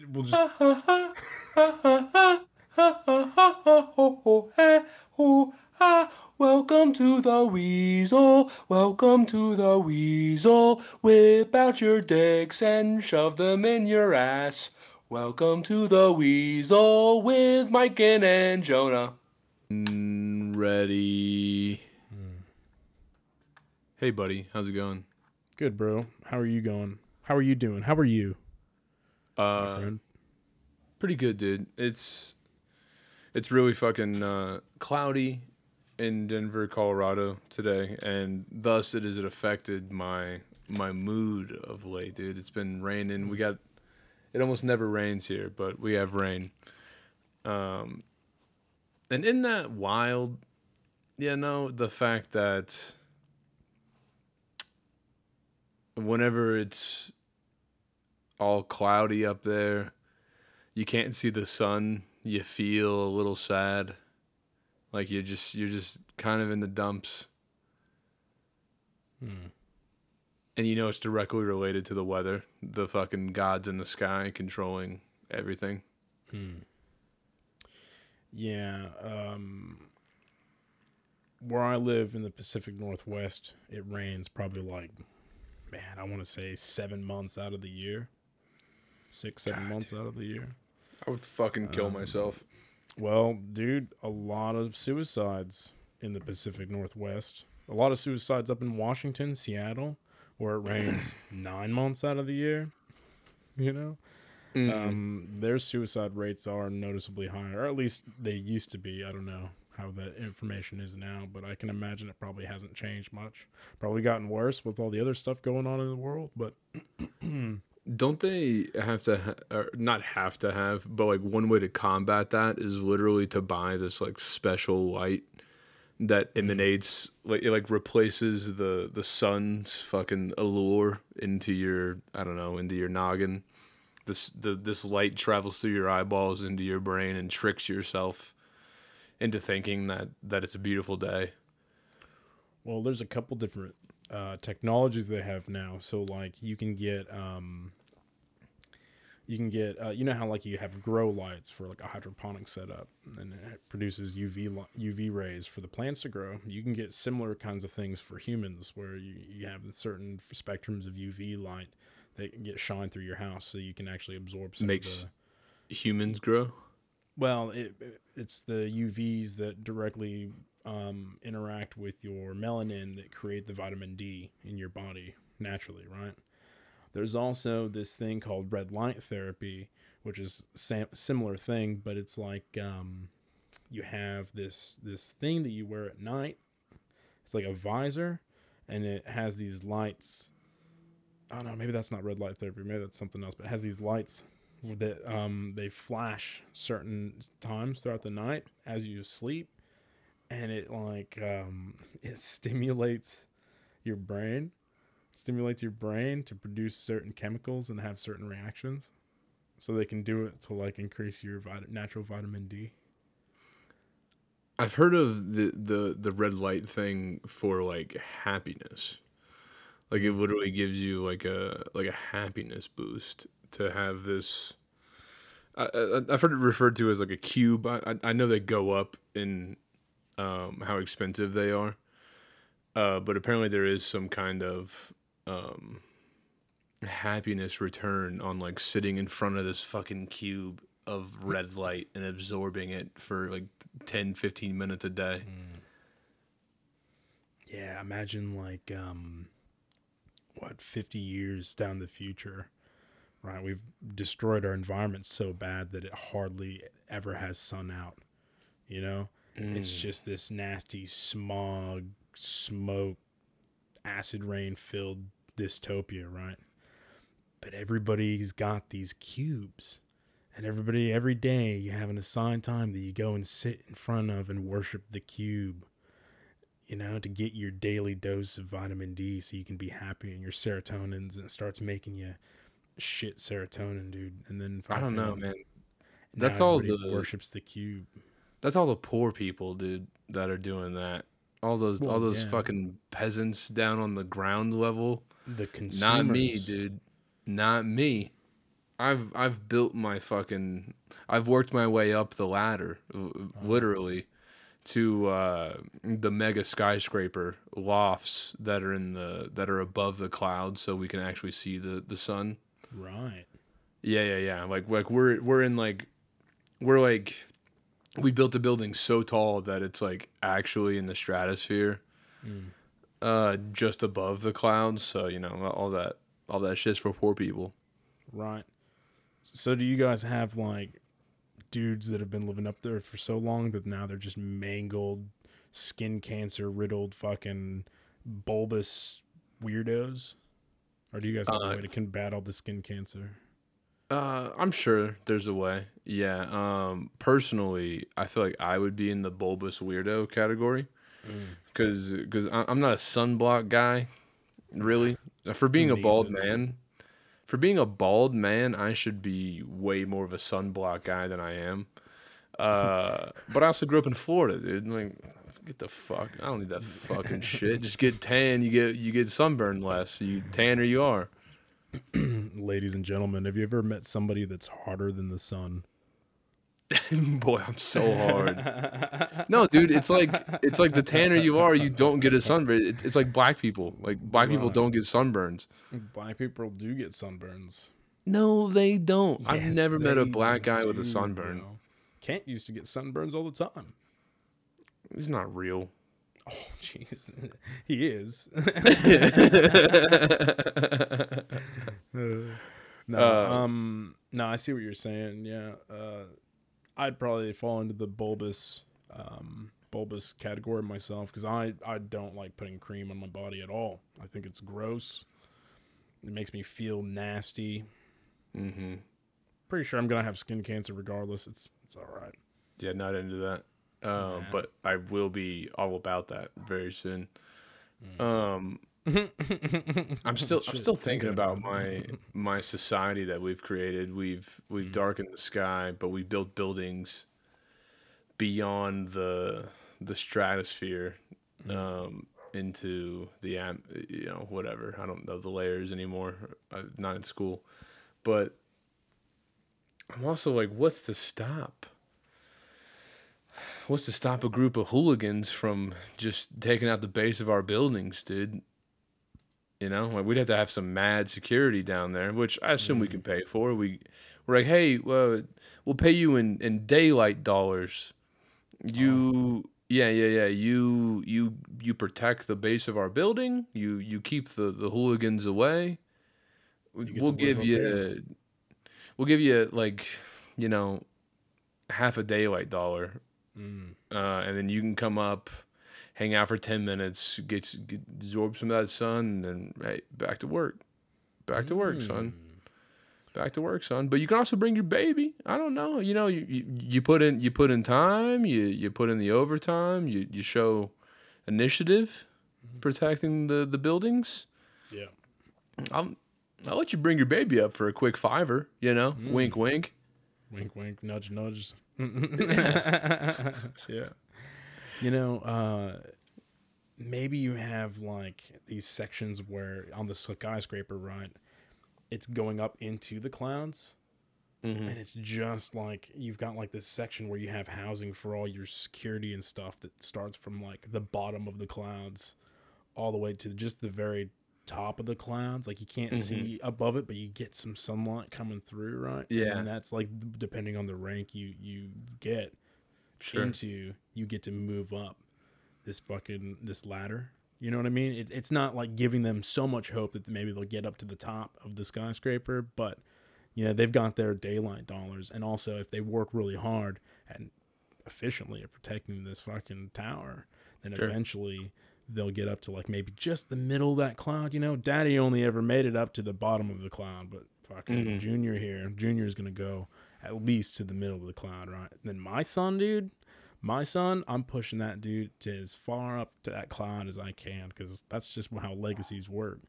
We'll just Welcome to the Weasel. Welcome to the Weasel. Whip out your dicks and shove them in your ass. Welcome to the Weasel with Mican and Jonah. ready. Hey, buddy, how's it going? Good, bro. How are you going? How are you doing? How are you, my Uh, friend? pretty good, dude. It's really fucking cloudy in Denver, Colorado today, and thus it has affected my mood of late, dude. It's been raining. It almost never rains here, but we have rain. Um, and isn't that wild? The fact that whenever it's all cloudy up there, you can't see the sun, you feel a little sad. Like you're just kind of in the dumps. Hmm. And it's directly related to the weather. The fucking gods in the sky controlling everything. Hmm. Yeah. Where I live in the Pacific Northwest, it rains probably like, man, I want to say 7 months out of the year. 6, 7 months God, out of the year. I would fucking kill Um, myself. well, dude, a lot of suicides in the Pacific Northwest. A lot of suicides up in Washington, Seattle, where it rains 9 months out of the year. You know, Mm. their suicide rates are noticeably higher, or at least they used to be. I don't know how that information is now, but I can imagine it probably hasn't changed much. Probably gotten worse with all the other stuff going on in the world, but Don't they have to, or not have to have, but like one way to combat that is literally to buy this like special light that mm, emanates, like it like replaces the sun's fucking allure into your, I don't know, into your noggin. This light travels through your eyeballs into your brain and tricks yourself into thinking that it's a beautiful day. well, there's a couple different technologies they have now. So like you can get you know how like you have grow lights for like a hydroponic setup and it produces UV rays for the plants to grow. You can get similar kinds of things for humans where you have certain spectrums of UV light that get shine through your house so you can actually absorb some of Makes the humans grow. it's the UVs that directly interact with your melanin that create the vitamin D in your body naturally, right? There's also this thing called red light therapy, which is similar thing, but it's like you have this thing that you wear at night. It's like a visor, and it has these lights. Oh no, maybe that's not red light therapy. Maybe that's something else. But it has these lights that they flash certain times throughout the night as you sleep, and it like it your brain stimulates your brain to produce certain chemicals and have certain reactions. So they can do it to like increase your natural vitamin D. I've heard of the red light thing for like happiness. Like it Mm. literally gives you like a happiness boost to have this. I've heard it referred to as like a cube. I know they go up in how expensive they are, but apparently there is some kind of um, happiness return on like sitting in front of this fucking cube of red light and absorbing it for like 10-15 minutes a day. Mm. Yeah, imagine like 50 years down the future, right? We've destroyed our environment so bad that it hardly ever has sun out, you know? It's Mm. just this nasty smog, smoke, acid rain filled dystopia, right? But everybody's got these cubes. And everybody, every day, you have an assigned time that you go and sit in front of and worship the cube, to get your daily dose of vitamin D so you can be happy and your serotonins and it starts making you shit serotonin, dude. And then I don't know, fucking man. now That's all everybody the worships the cube. that's all the poor people, dude, that are doing that. All Well, those yeah, fucking peasants down on the ground level. the Not me, consumers. dude. Not me. I've built my fucking I've worked my way up the ladder, literally, to the mega skyscraper lofts that are above the clouds, so we can actually see the sun. Right. Yeah. Like we're in like we're like we built a building so tall that it's like actually in the stratosphere, Mm. just above the clouds. So all that shit's for poor people. Right. So do you guys have like dudes that have been living up there for so long that now they're just mangled, skin cancer riddled, fucking bulbous weirdos? Or do you guys have a way to combat all the skin cancer? I'm sure there's a way. Yeah. Personally, I feel like I would be in the bulbous weirdo category Mm. because I'm not a sunblock guy, really. For Who being a needs bald it? man, for being a bald man, I should be way more of a sunblock guy than I am. But I also grew up in Florida, dude. Like, get the fuck. I don't need that fucking shit. Just get tan. You get sunburned less. You tan or you are. Ladies and gentlemen, have you ever met somebody that's harder than the sun? Boy, I'm so hard. No, dude, it's like the tanner you are, you don't get a sunburn. It's like black people. Like black people Right. don't get sunburns. Black people do get sunburns. No, they don't. I've Yes, never met a they black guy with a do, sunburn. bro. Kent used to get sunburns all the time. It's not real. Oh, jeez. He is. No, I see what you're saying. Yeah. I'd probably fall into the bulbous category myself because I don't like putting cream on my body at all. I think it's gross. It makes me feel nasty. Mm-hmm. Pretty sure I'm gonna have skin cancer regardless. It's all right. Yeah, not into that. Nah. But I will be all about that very soon. Mm. I'm still Shit, thinking about it. my society that we've created. We've darkened the sky, but we built buildings beyond the stratosphere, into the whatever. I don't know the layers anymore. I'm not in school, but I'm also like, what's to stop? What's to stop a group of hooligans from just taking out the base of our buildings, dude? Like we'd have to have some mad security down there, which I assume we can pay for. We're like, hey, we'll pay you in daylight dollars. Yeah. You protect the base of our building. You keep the hooligans away. You get We'll to live give up here. you we'll give you like, you know, half a daylight dollar, and then you can come up, hang out for 10 minutes, get absorb some of that sun, and then hey, back to work. Back to work, son. Back to work, son. But you can also bring your baby. I don't know. You put in time. You put in the overtime. You show initiative, protecting the buildings. Yeah. I'll let you bring your baby up for a quick $5. Wink, wink. Wink, wink, nudge, nudge. Yeah. Maybe you have like these sections where on the skyscraper, right? It's going up into the clouds. And it's just like you've got like this section where you have housing for all your security and stuff that starts from like the bottom of the clouds all the way to just the very top of the clouds. Like you can't see above it, but you get some sunlight coming through, right? Yeah. And that's like depending on the rank you get into, you get to move up this ladder. You know what I mean? It's not like giving them so much hope that maybe they'll get up to the top of the skyscraper, but they've got their daylight dollars, and also if they work really hard and efficiently at protecting this fucking tower, then eventually they'll get up to like maybe just the middle of that cloud. Daddy only ever made it up to the bottom of the cloud, but fucking Junior's gonna go at least to the middle of the cloud, right? And then my son, I'm pushing that dude to as far up to that cloud as I can, because that's just how legacies work.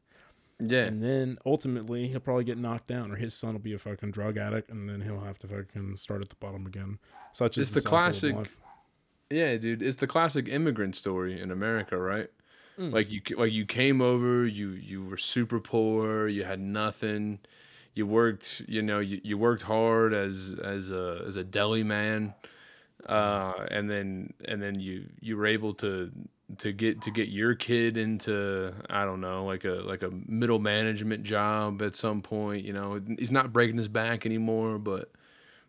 Yeah. And then ultimately he'll probably get knocked down, or his son will be a fucking drug addict, and then he'll have to fucking start at the bottom again. Such as It's the cycle of classic. life. Yeah, dude. It's the classic immigrant story in America, right? Like you came over, you were super poor, you had nothing, you worked, you worked hard as a deli man, and then you were able to get your kid into, I don't know, like a middle management job at some point. He's not breaking his back anymore, but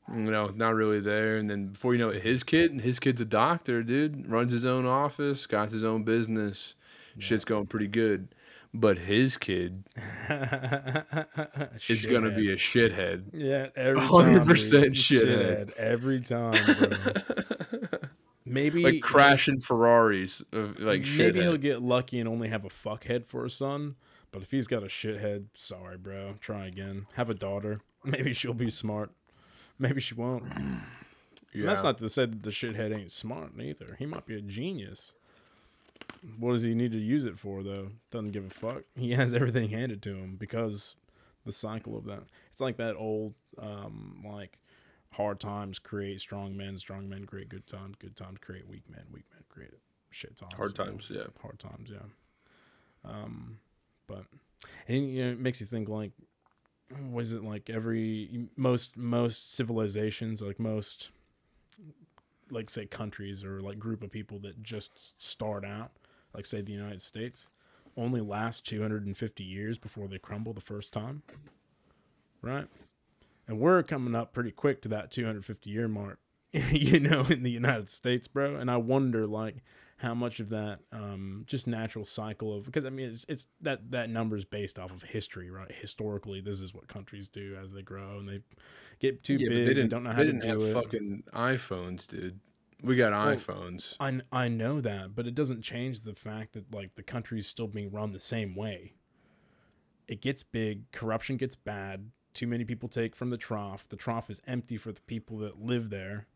not really there. And then before you know it, his kid's a doctor, dude, runs his own office, got his own business, shit's going pretty good. But his kid is gonna be Shithead. a shithead, Yeah, every hundred time, percent dude. shithead, Every time, bro. like Maybe crashing Ferraris, like maybe he'll shithead. get lucky and only have a fuckhead for a son. But if he's got a shithead, sorry, bro. Try again. Have a daughter. Maybe she'll be smart. Maybe she won't. And that's Yeah, not to say that the shithead ain't smart either. He might be a genius. What does he need to use it for, though? Doesn't give a fuck. He has everything handed to him because the cycle of that. It's like that old, like, hard times create strong men create good times create weak men create shit times. hard times. Yeah, Hard times, yeah. But, and, it makes you think, like, was it like most civilizations, like most, like, say, countries or like group of people that just start out, like, say, the United States, only last 250 years before they crumble the first time, right? And we're coming up pretty quick to that 250-year mark, in the United States, bro. And I wonder, like, how much of that just natural cycle of, because I mean it's that number is based off of history, right? Historically, this is what countries do as they grow and they get too yeah, but big. They don't know how they to didn't have do it. fucking iPhones, dude. We got Well, iPhones. I know that, but it doesn't change the fact that, like, the country's still being run the same way. It gets big, corruption gets bad, too many people take from the trough. The trough is empty for the people that live there.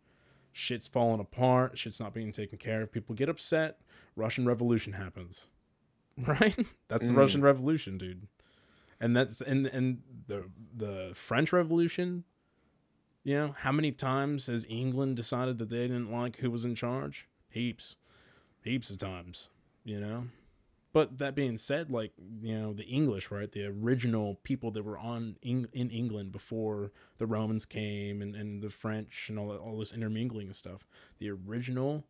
Shit's falling apart, shit's not being taken care of. People get upset, Russian Revolution happens. Right? That's the Russian Revolution, dude. And that's and the French Revolution. How many times has England decided that they didn't like who was in charge? Heaps of times, But that being said, like, the English, right? The original people that were in England before the Romans came and the French and all this intermingling and stuff. The original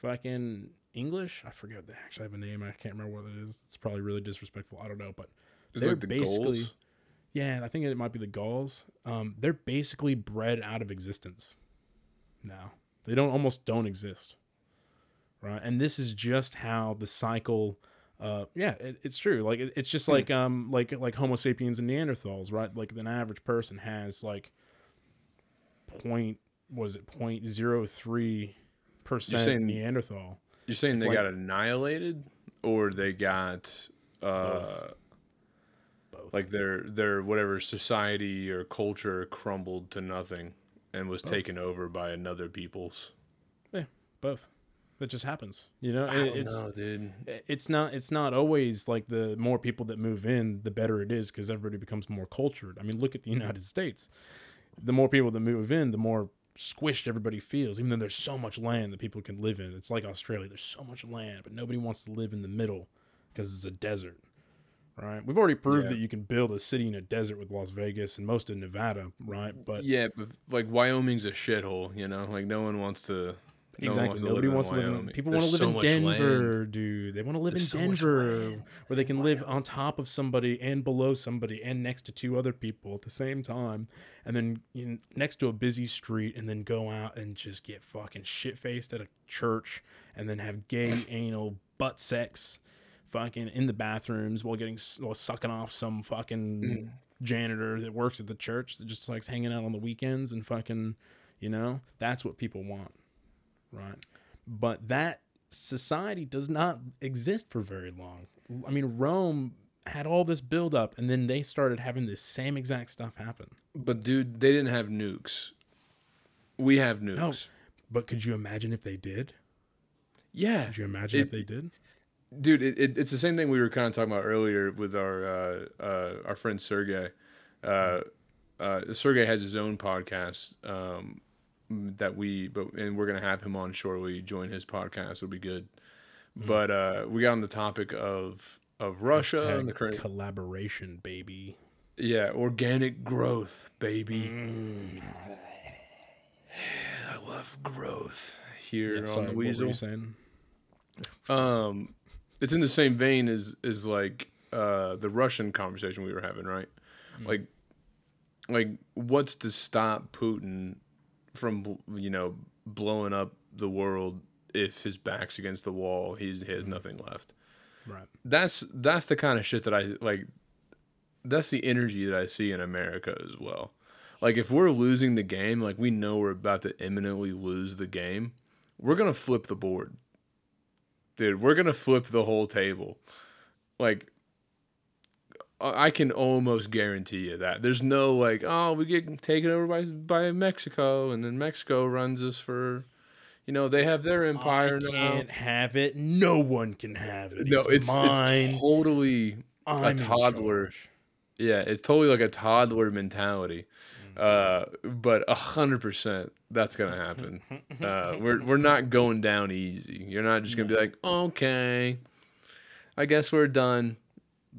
fucking English, I forget, they actually have a name. I can't remember what it is. It's probably really disrespectful. I don't know, but It's they're like the basically... goals. Yeah, I think it might be the Gauls. They're basically bred out of existence now. They almost don't exist, right? And this is just how the cycle. It's true. Like it's just like Homo sapiens and Neanderthals, right? Like an average person has like 0.03% Neanderthal. You're saying It's they like got annihilated, or they got both. like their whatever society or culture crumbled to nothing and was taken over by another people's. Yeah, both. That just happens, I don't know, dude. It's not always like the more people that move in, the better it is because everybody becomes more cultured. I mean, look at the United States. The more people that move in, the more squished everybody feels, even though there's so much land that people can live in. It's like Australia. There's so much land, but nobody wants to live in the middle because it's a desert. Right, we've already proved that you can build a city in a desert with Las Vegas and most of Nevada, right? But Yeah, but like Wyoming's a shithole, Like no one wants to. exactly, nobody wants to live in. Wyoming. People There's want to live so in much Denver, land. dude. They want to live There's in so much Denver, land. where they can live on top of somebody and below somebody and next to two other people at the same time, and then next to a busy street, and then go out and just get fucking shit faced at a church, and then have gay anal butt sex. Fucking in the bathrooms while sucking off some fucking janitor that works at the church that just likes hanging out on the weekends and fucking, that's what people want, right? But that society does not exist for very long. I mean, Rome had all this build up and then they started having this same exact stuff happen. But dude, they didn't have nukes. We have nukes. No, but could you imagine if they did? Yeah. Could you imagine if they did? Dude, it's the same thing we were kind of talking about earlier with our friend Sergey. Sergey has his own podcast and we're gonna have him on shortly. Join his podcast; it'll be good. But we got on the topic of Russia and the current collaboration, baby. Yeah, organic growth, baby. I love growth Yeah, here on sorry, the what were you Weasel. saying? It's in the same vein as like the Russian conversation we were having, right? Like what's to stop Putin from blowing up the world if his back's against the wall? He has nothing left. Right. That's the kind of shit that I like. That's the energy that I see in America as well. Like if we're losing the game, like we know we're about to imminently lose the game, we're gonna flip the board, dude. We're gonna flip the whole table. Like I can almost guarantee you that. There's no like, oh, we get taken over by Mexico, and then Mexico runs us for, they have their I empire now. can't have it. No one can have it. No, It's it's mine. totally a I'm in toddler. charge. Yeah, it's totally like a toddler mentality. But 100% that's gonna happen. We're not going down easy. You're not just gonna be like, okay, I guess we're done.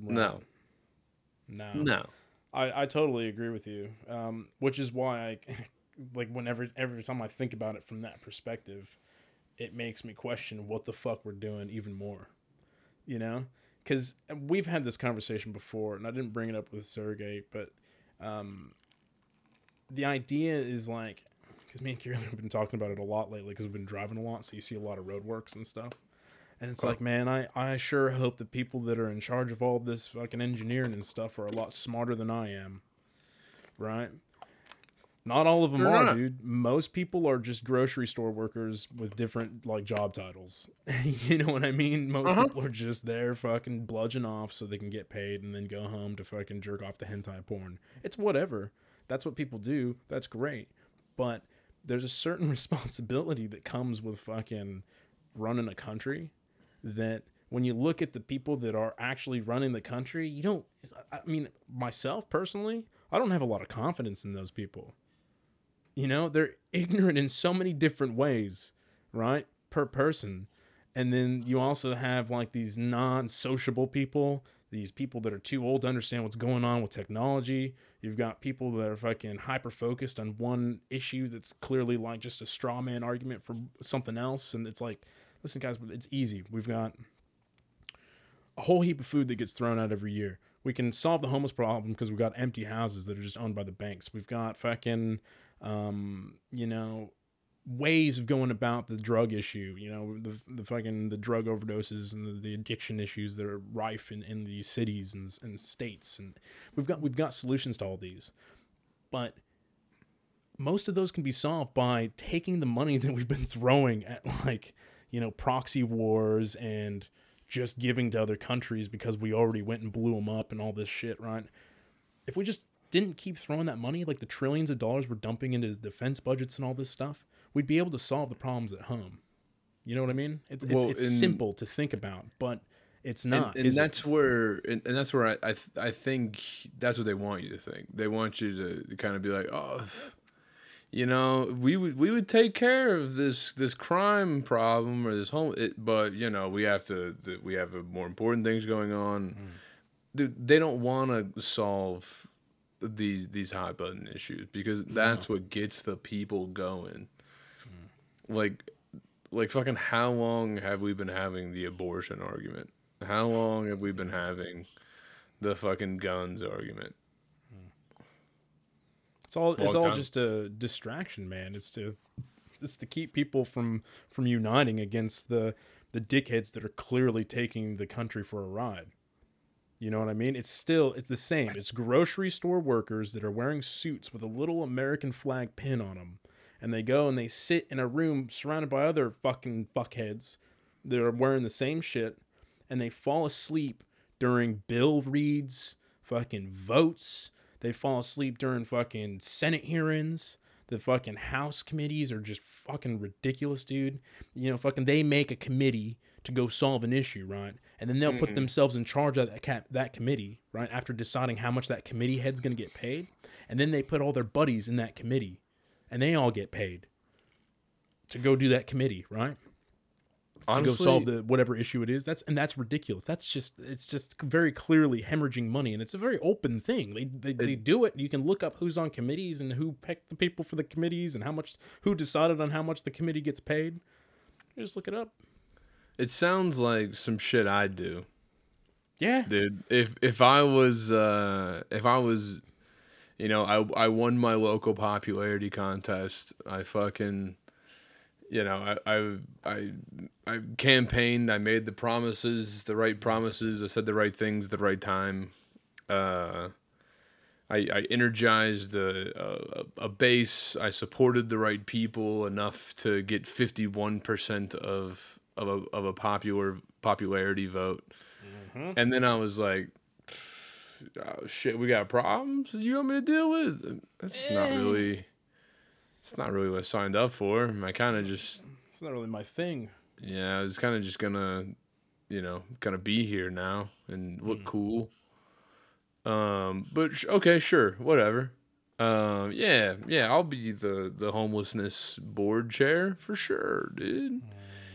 Right. No, No. no. I totally agree with you. Which is why I like whenever every time I think about it from that perspective, it makes me question what the fuck we're doing even more. You know? Because we've had this conversation before, and I didn't bring it up with Sergey, but the idea is like, because me and Kieran have been talking about it a lot lately because we've been driving a lot, so you see a lot of roadworks and stuff. And it's like, man, I sure hope the people that are in charge of all this fucking engineering and stuff are a lot smarter than I am. Right? Not all of them They're are, not. dude. Most people are just grocery store workers with different like job titles. You know what I mean? Most people are just there fucking bludgeon off so they can get paid and then go home to fucking jerk off to hentai porn. It's whatever. That's what people do. That's great. But there's a certain responsibility that comes with fucking running a country that when you look at the people that are actually running the country, you don't, I mean, myself personally, I don't have a lot of confidence in those people. You know, they're ignorant in so many different ways, right? Per person. And then you also have like these non-sociable people, these people that are too old to understand what's going on with technology. You've got people that are fucking hyper-focused on one issue that's clearly like just a straw man argument for something else. And it's like, listen, guys, it's easy. We've got a whole heap of food that gets thrown out every year. We can solve the homeless problem because we've got empty houses that are just owned by the banks. We've got fucking, ways of going about the drug issue. You know, the fucking the drug overdoses and the addiction issues that are rife in these cities and states. And we've got solutions to all these, but most of those can be solved by taking the money that we've been throwing at like, proxy wars and just giving to other countries because we already went and blew them up and all this shit, right? If we just didn't keep throwing that money, like the trillions of dollars we're dumping into defense budgets and all this stuff, we'd be able to solve the problems at home. You know what I mean? It's simple to think about, but it's not. And that's where I think that's what they want you to think. They want you to kind of be like, oh, we would take care of this crime problem or this but we have more important things going on. Dude, they don't want to solve these hot button issues because that's what gets the people going. Like fucking how long have we been having the abortion argument? How long have we been having the fucking guns argument? It's all just a distraction, man. It's to keep people from uniting against the dickheads that are clearly taking the country for a ride. You know what I mean? It's the same. It's grocery store workers that are wearing suits with a little American flag pin on them. And they go and they sit in a room surrounded by other fucking fuckheads that are wearing the same shit. And they fall asleep during bill reads, fucking votes. They fall asleep during fucking Senate hearings. The fucking House committees are just fucking ridiculous, dude. Fucking they make a committee to go solve an issue, right? And then they'll put themselves in charge of that committee, right? After deciding how much that committee head's going to get paid. And then they put all their buddies in that committee. And they all get paid to go do that committee, right? to go solve honestly, the whatever issue it is. That's ridiculous. It's just very clearly hemorrhaging money, and it's a very open thing. They it do it. You can look up who's on committees and who picked the people for the committees and who decided on how much the committee gets paid. You just look it up. it sounds like some shit I'd do, Yeah. dude. If I was, I won my local popularity contest. I fucking, I campaigned. I made the promises, the right promises. I said the right things at the right time. Uh, I energized a base. I supported the right people enough to get 51% of a popularity vote. And then I was like, oh, shit, we got problems you want me to deal with? It's not really what I signed up for. I kind of just, It's not really my thing. yeah, I was kind of just gonna be here now and look cool. But okay, sure, whatever. Yeah, I'll be the homelessness board chair for sure, dude.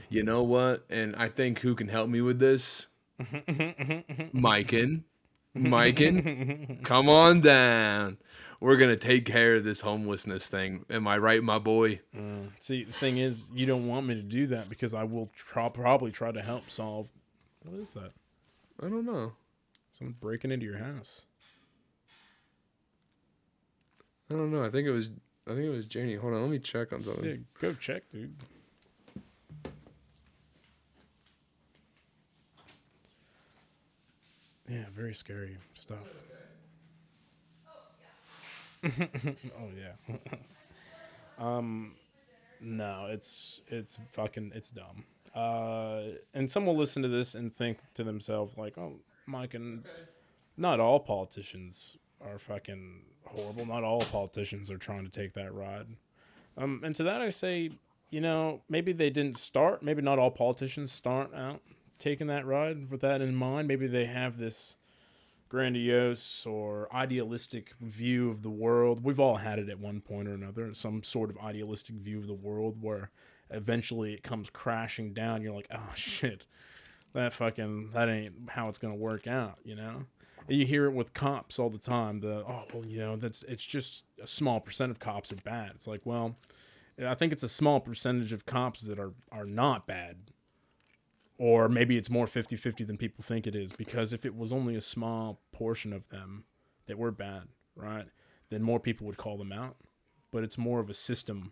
You know what? And I think who can help me with this? Mican. Mican, come on down. We're gonna take care of this homelessness thing. Am I right, my boy? See, the thing is, you don't want me to do that because I will probably try to help solve. What is that? I don't know. Someone breaking into your house. I don't know. I think it was Janie. Hold on, let me check on something. Yeah, go check, dude. Yeah, very scary stuff. Oh yeah. No, it's dumb. And some will listen to this and think to themselves like, oh, Mike, and not all politicians are fucking horrible. Not all politicians are trying to take that ride. And to that I say, maybe they didn't start. Maybe not all politicians start out taking that ride with that in mind. Maybe they have this grandiose or idealistic view of the world. We've all had it at one point or another, some sort of idealistic view of the world where eventually it comes crashing down. You're like, oh shit, that ain't how it's gonna work out, You hear it with cops all the time. It's just a small percent of cops are bad. It's like, well, I think it's a small percentage of cops that are not bad. Or maybe it's more 50-50 than people think it is, because if it was only a small portion of them that were bad, right, then more people would call them out. But it's more of a system,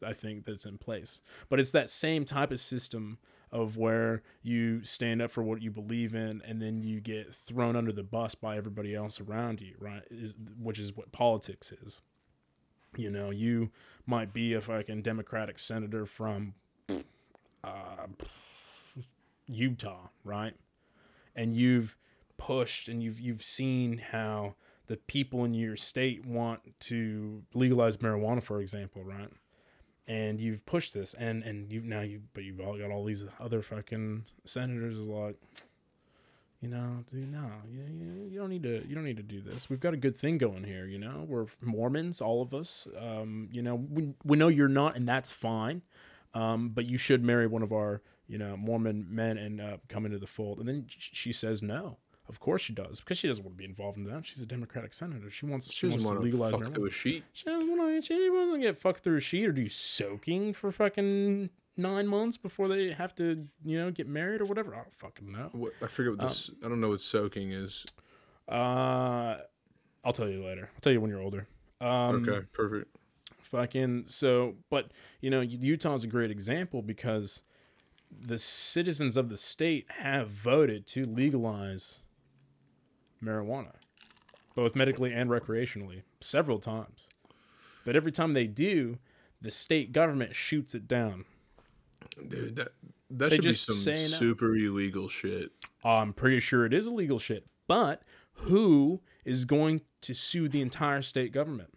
I think, that's in place. But it's that same type of system of where you stand up for what you believe in and then you get thrown under the bus by everybody else around you, right, which is what politics is. You might be a fucking Democratic senator from Utah, right? And you've pushed and you've seen how the people in your state want to legalize marijuana, for example, right? And you've pushed this, and you've all got all these other fucking senators like, dude, no, you don't need to do this. We've got a good thing going here, We're Mormons, all of us. We know you're not, and that's fine. But you should marry one of our, Mormon men and come into the fold. And then she says no. Of course she does, because she doesn't want to be involved in that. She's a Democratic senator. She wants to legalize marijuana. Through a sheet. She doesn't want to get fucked through a sheet or do soaking for fucking 9 months before they have to, get married or whatever. I don't fucking know. I forget what this. I don't know what soaking is. I'll tell you later. I'll tell you when you're older. Okay, perfect. But Utah is a great example because the citizens of the state have voted to legalize marijuana, both medically and recreationally, several times. But every time they do, the state government shoots it down. Dude, that should be some super illegal shit. I'm pretty sure it is illegal shit. But who is going to sue the entire state government?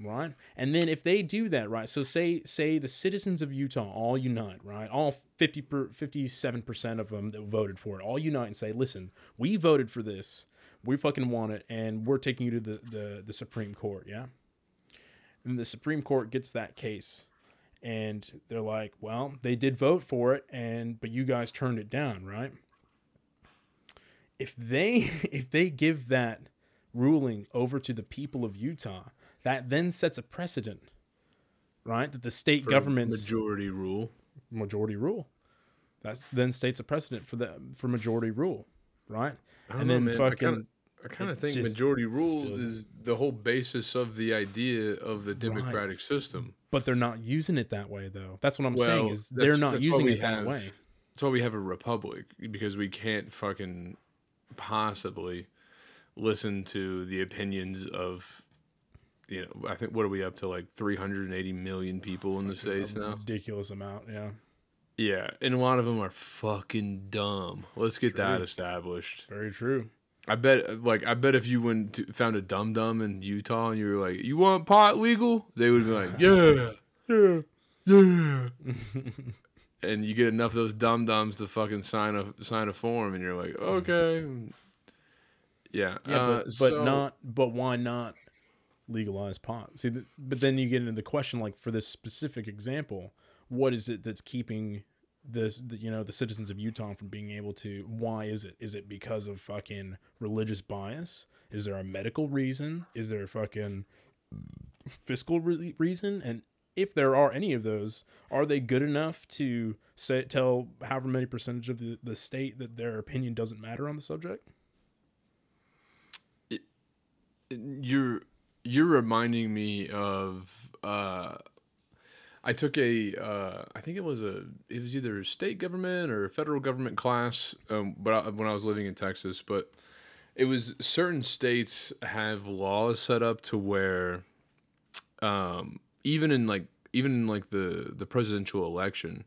Right? And then if they do that, right, so say the citizens of Utah all unite, right, all 57% of them that voted for it all unite and say, listen, we voted for this, we fucking want it, and we're taking you to the Supreme Court, yeah? And the Supreme Court gets that case, And they're like, well, they did vote for it, but you guys turned it down, right? If they give that ruling over to the people of Utah, that then sets a precedent, right? That the state For government's majority rule. That then states a precedent for majority rule, right? I don't And know, then man. fucking I kind of it think just majority rule spills is the whole basis of the idea of the Right. democratic system. But they're not using it that way, though. That's what I'm saying, Well, is they're not that's why using we it that have way. that's why we have a republic, because we can't fucking possibly listen to the opinions of, I think, what are we up to, like 380 million people in the States now? Ridiculous amount, yeah. Yeah, and a lot of them are fucking dumb. Let's get that True. established. Very true. I bet if you found a dum dum in Utah and you were like, "You want pot legal?" They would be like, "Yeah." And you get enough of those dum dums to fucking sign a form, and you're like, "Okay." Yeah. Yeah, but why not legalize pot? See, but then you get into the question, like, for this specific example, what is it that's keeping the citizens of Utah from being able to? Why is it? Is it because of fucking religious bias? Is there a medical reason? Is there a fucking fiscal reason? And if there are any of those, are they good enough to tell however many percentage of the state that their opinion doesn't matter on the subject? You're reminding me of I took I think it was either a state government or a federal government class, but when I was living in Texas. But it was certain states have laws set up to where, even in the presidential election,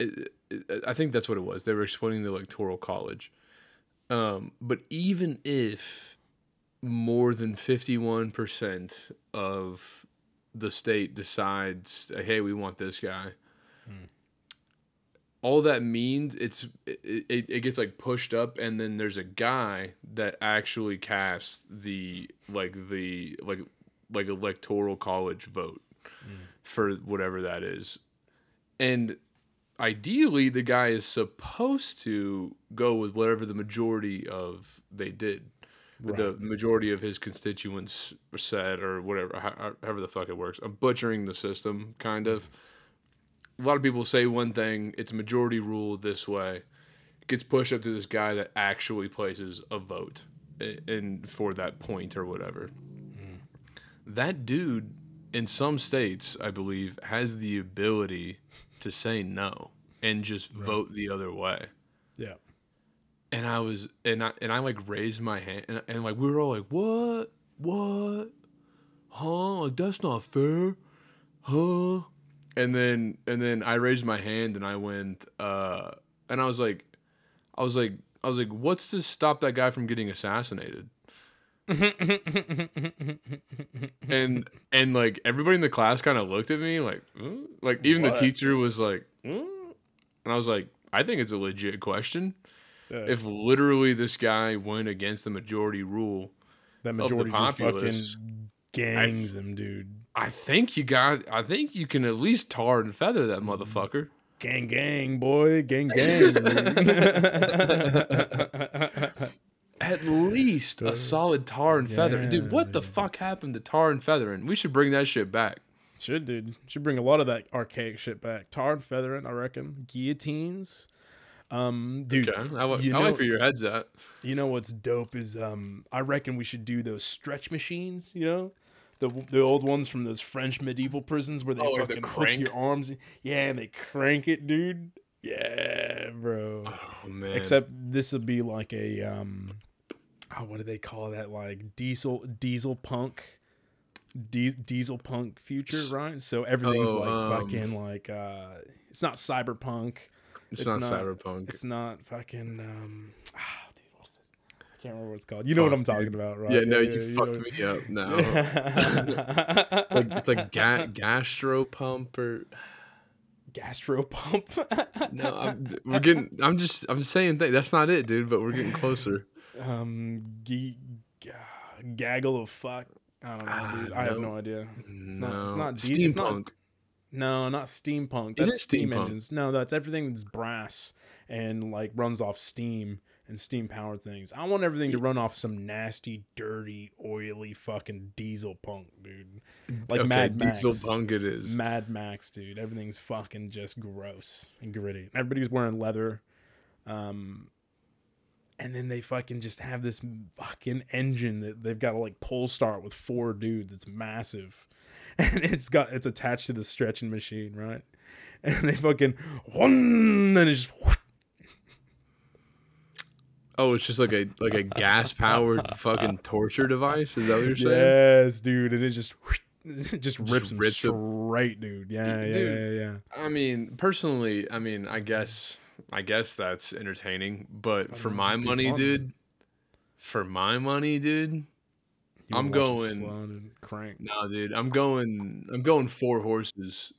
I think that's what it was. They were explaining the Electoral College, but even if more than 51% of the state decides, hey, we want this guy, all that means it gets like pushed up, and then there's a guy that actually casts the electoral college vote for whatever that is. And ideally the guy is supposed to go with whatever the majority of they did. Right. The majority of his constituents said, or whatever, however the fuck it works. I'm butchering the system, kind of. A lot of people say one thing, it's majority rule this way. It gets pushed up to this guy that actually places a vote and for that point or whatever. That dude, in some states, I believe, has the ability to say no and just vote the other way. Yeah. And I was, and I like raised my hand, and like we were all like, what, huh? Like, that's not fair, huh? And then I raised my hand and I went, and I was like, what's to stop that guy from getting assassinated? and like everybody in the class kind of looked at me like, like even the teacher was like, and I was like, I think it's a legit question. Yeah. If literally this guy went against the majority rule, that majority of the populace, just fucking gangs him, dude. I think you can at least tar and feather that motherfucker. Gang, boy, gang. At least a solid tar and feather, dude. What the fuck happened to tar and feathering? We should bring that shit back. Dude. Should bring a lot of that archaic shit back. Tar and feathering, I reckon. Guillotines. Dude, okay. I like where your head's at. You know what's dope is I reckon we should do those stretch machines, the old ones from those French medieval prisons where they fucking hook your arms. Yeah, and they crank it, dude. Yeah, bro. Oh man. Except this would be like a what do they call that? Like diesel punk future, right? So everything's fucking like it's not cyberpunk. It's not cyberpunk. It's not fucking dude, what is it? I can't remember what it's called. You know what I'm talking about, right? Yeah, no, you fucked me up now. It's like gastropump or gastropump. No, I'm saying things. That's not it, dude, but we're getting closer. Gaggle of fuck. I don't know, dude. I have no idea. It's not steampunk. No, not steampunk. It That's is steam steampunk. engines. No, that's everything that's brass and like runs off steam and steam powered things. I want everything to run off some nasty, dirty, oily fucking diesel punk, dude. Like Okay, Mad diesel Max. punk it is. Mad Max, dude. Everything's fucking just gross and gritty. Everybody's wearing leather. And then they fucking just have this fucking engine that they've got to like pull start with 4 dudes. It's massive. And it's attached to the stretching machine, right? And they fucking and it's just Oh, it's just like a gas powered fucking torture device. Is that what you're saying? yes, dude. And it just rips them rips straight, dude. Yeah, Dude. yeah. I mean, personally, I guess that's entertaining, but for my money, dude, You I'm wanna watch it going. slow and crank. Nah, dude, I'm going 4 horses,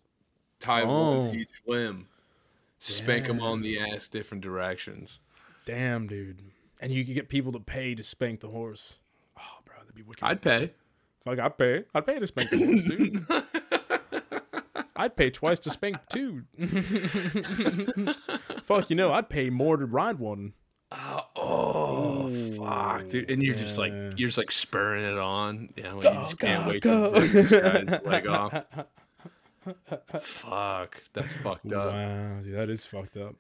tie one to each limb, spank them on the ass different directions. Damn, dude. And you could get people to pay to spank the horse. Oh, bro, that'd be wicked. I'd pay. Fuck, I'd pay. I'd pay to spank the horse, dude. I'd pay twice to spank 2. Fuck, I'd pay more to ride one. Oh, fuck, dude! And you're just like spurring it on. Yeah, you just can't wait go. to break this guy's leg off. Fuck, that's fucked up, Wow, dude, that is fucked up.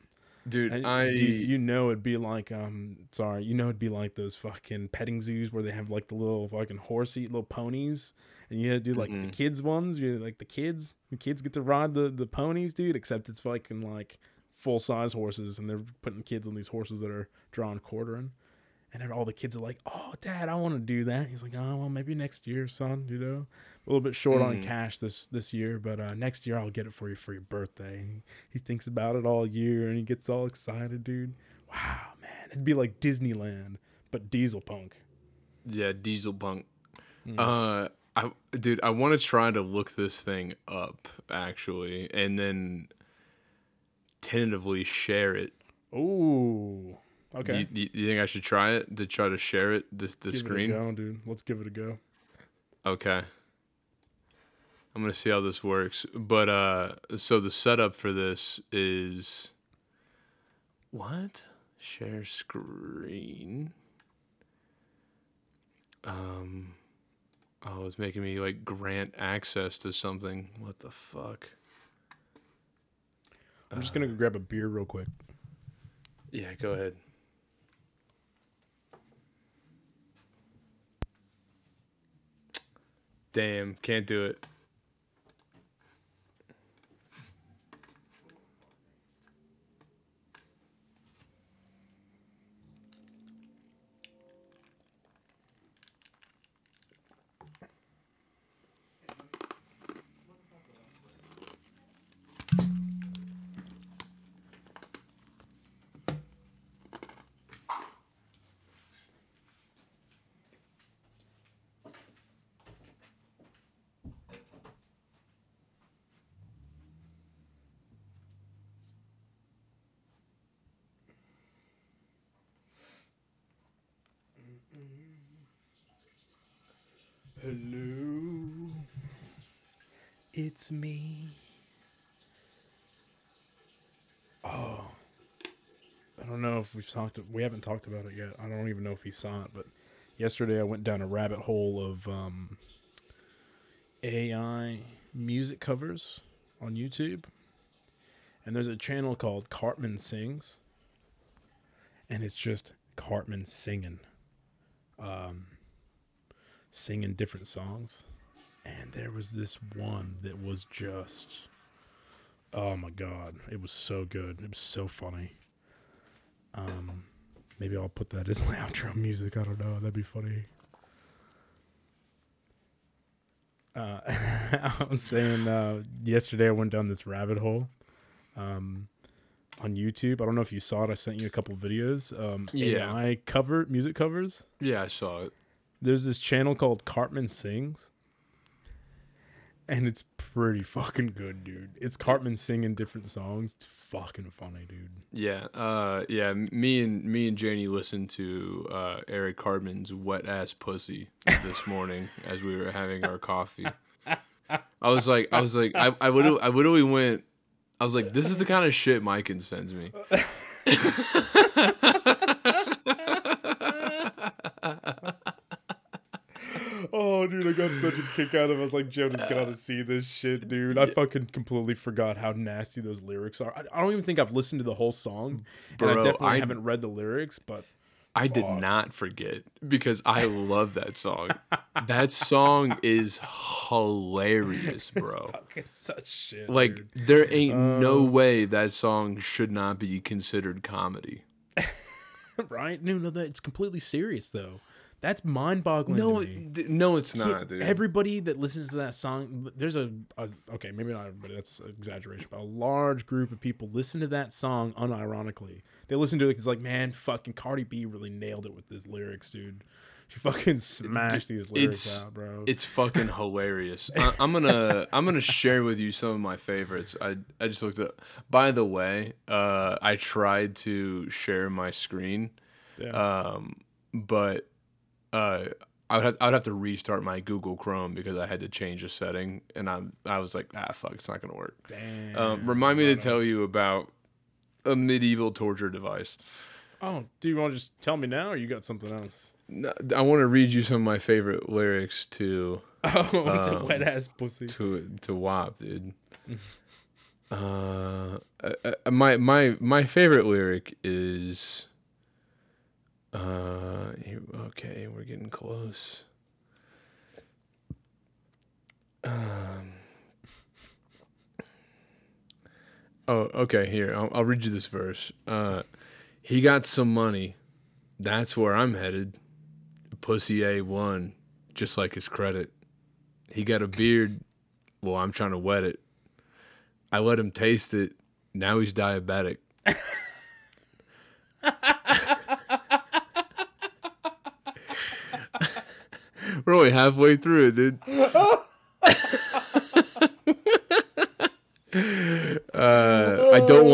dude. And, dude, it'd be like it'd be like those fucking petting zoos where they have like the little fucking horsey little ponies, and you had to do like the kids ones. You're like the kids get to ride the ponies, dude. Except it's fucking like full size horses, and they're putting kids on these horses that are drawn quartering, and all the kids are like, "Oh, Dad, I want to do that." He's like, "Oh, well, maybe next year, son. A little bit short on cash this year, but next year I'll get it for you for your birthday." And he thinks about it all year, and he gets all excited, dude. Wow, man, it'd be like Disneyland, but diesel punk. Yeah, diesel punk. I want to try to look this thing up actually, and then tentatively share it. Ooh, okay. Do you think I should try it to try to share it? The screen. Give it a go, dude. Let's give it a go. Okay. I'm gonna see how this works. But so the setup for this is what? Share screen. Oh, it's making me like grant access to something. What the fuck? I'm just gonna go grab a beer real quick. Yeah, go ahead. Damn, can't do it. Hello, it's me. Oh, I don't know if we haven't talked about it yet. I don't even know if he saw it, but yesterday I went down a rabbit hole of AI music covers on YouTube, and there's a channel called Cartman Sings, and it's just Cartman singing. Singing different songs, and there was this one that was just, oh my god, it was so good, it was so funny. Maybe I'll put that as my outro music, I don't know, that'd be funny. I was saying yesterday I went down this rabbit hole on YouTube. I don't know if you saw it. I sent you a couple videos. AI music covers. Yeah, I saw it. There's this channel called Cartman Sings, and it's pretty fucking good, dude. It's Cartman singing different songs. It's fucking funny, dude. Yeah. Me and Janie listened to Eric Cartman's "Wet Ass Pussy" this morning as we were having our coffee. I literally went. I was like, this is the kind of shit Mican sends me. Oh, dude, I got such a kick out of it. I was like, Jonah's gotta see this shit, dude. I fucking completely forgot how nasty those lyrics are. I don't even think I've listened to the whole song. Bro, and I definitely haven't read the lyrics, but I did not forget because I love that song. That song is hilarious, bro. fucking such shit. Like, dude. there ain't no way that song should not be considered comedy. Right? No, it's completely serious, though. That's mind-boggling No, to me. no, it's not, dude. Everybody that listens to that song, there's okay, maybe not everybody, that's an exaggeration, but a large group of people listen to that song unironically. They listen to it because, like, man, fucking Cardi B really nailed it with his lyrics, dude. She fucking smashed these lyrics out, bro. It's fucking hilarious. I'm gonna share with you some of my favorites. I just looked up. By the way, I tried to share my screen, but I would have to restart my Google Chrome because I had to change a setting, and I was like, fuck, it's not gonna work. Damn. Remind me to tell you about a medieval torture device. Oh, do you want to just tell me now, or you got something else? No, I want to read you some of my favorite lyrics to to wet ass pussy. to WAP, dude. My favorite lyric is okay, we're getting close. Oh, okay, here. I'll read you this verse. He got some money. That's where I'm headed. Pussy A1, just like his credit. He got a beard. Well, I'm trying to wet it. I let him taste it. Now he's diabetic. We're only halfway through it, dude. I don't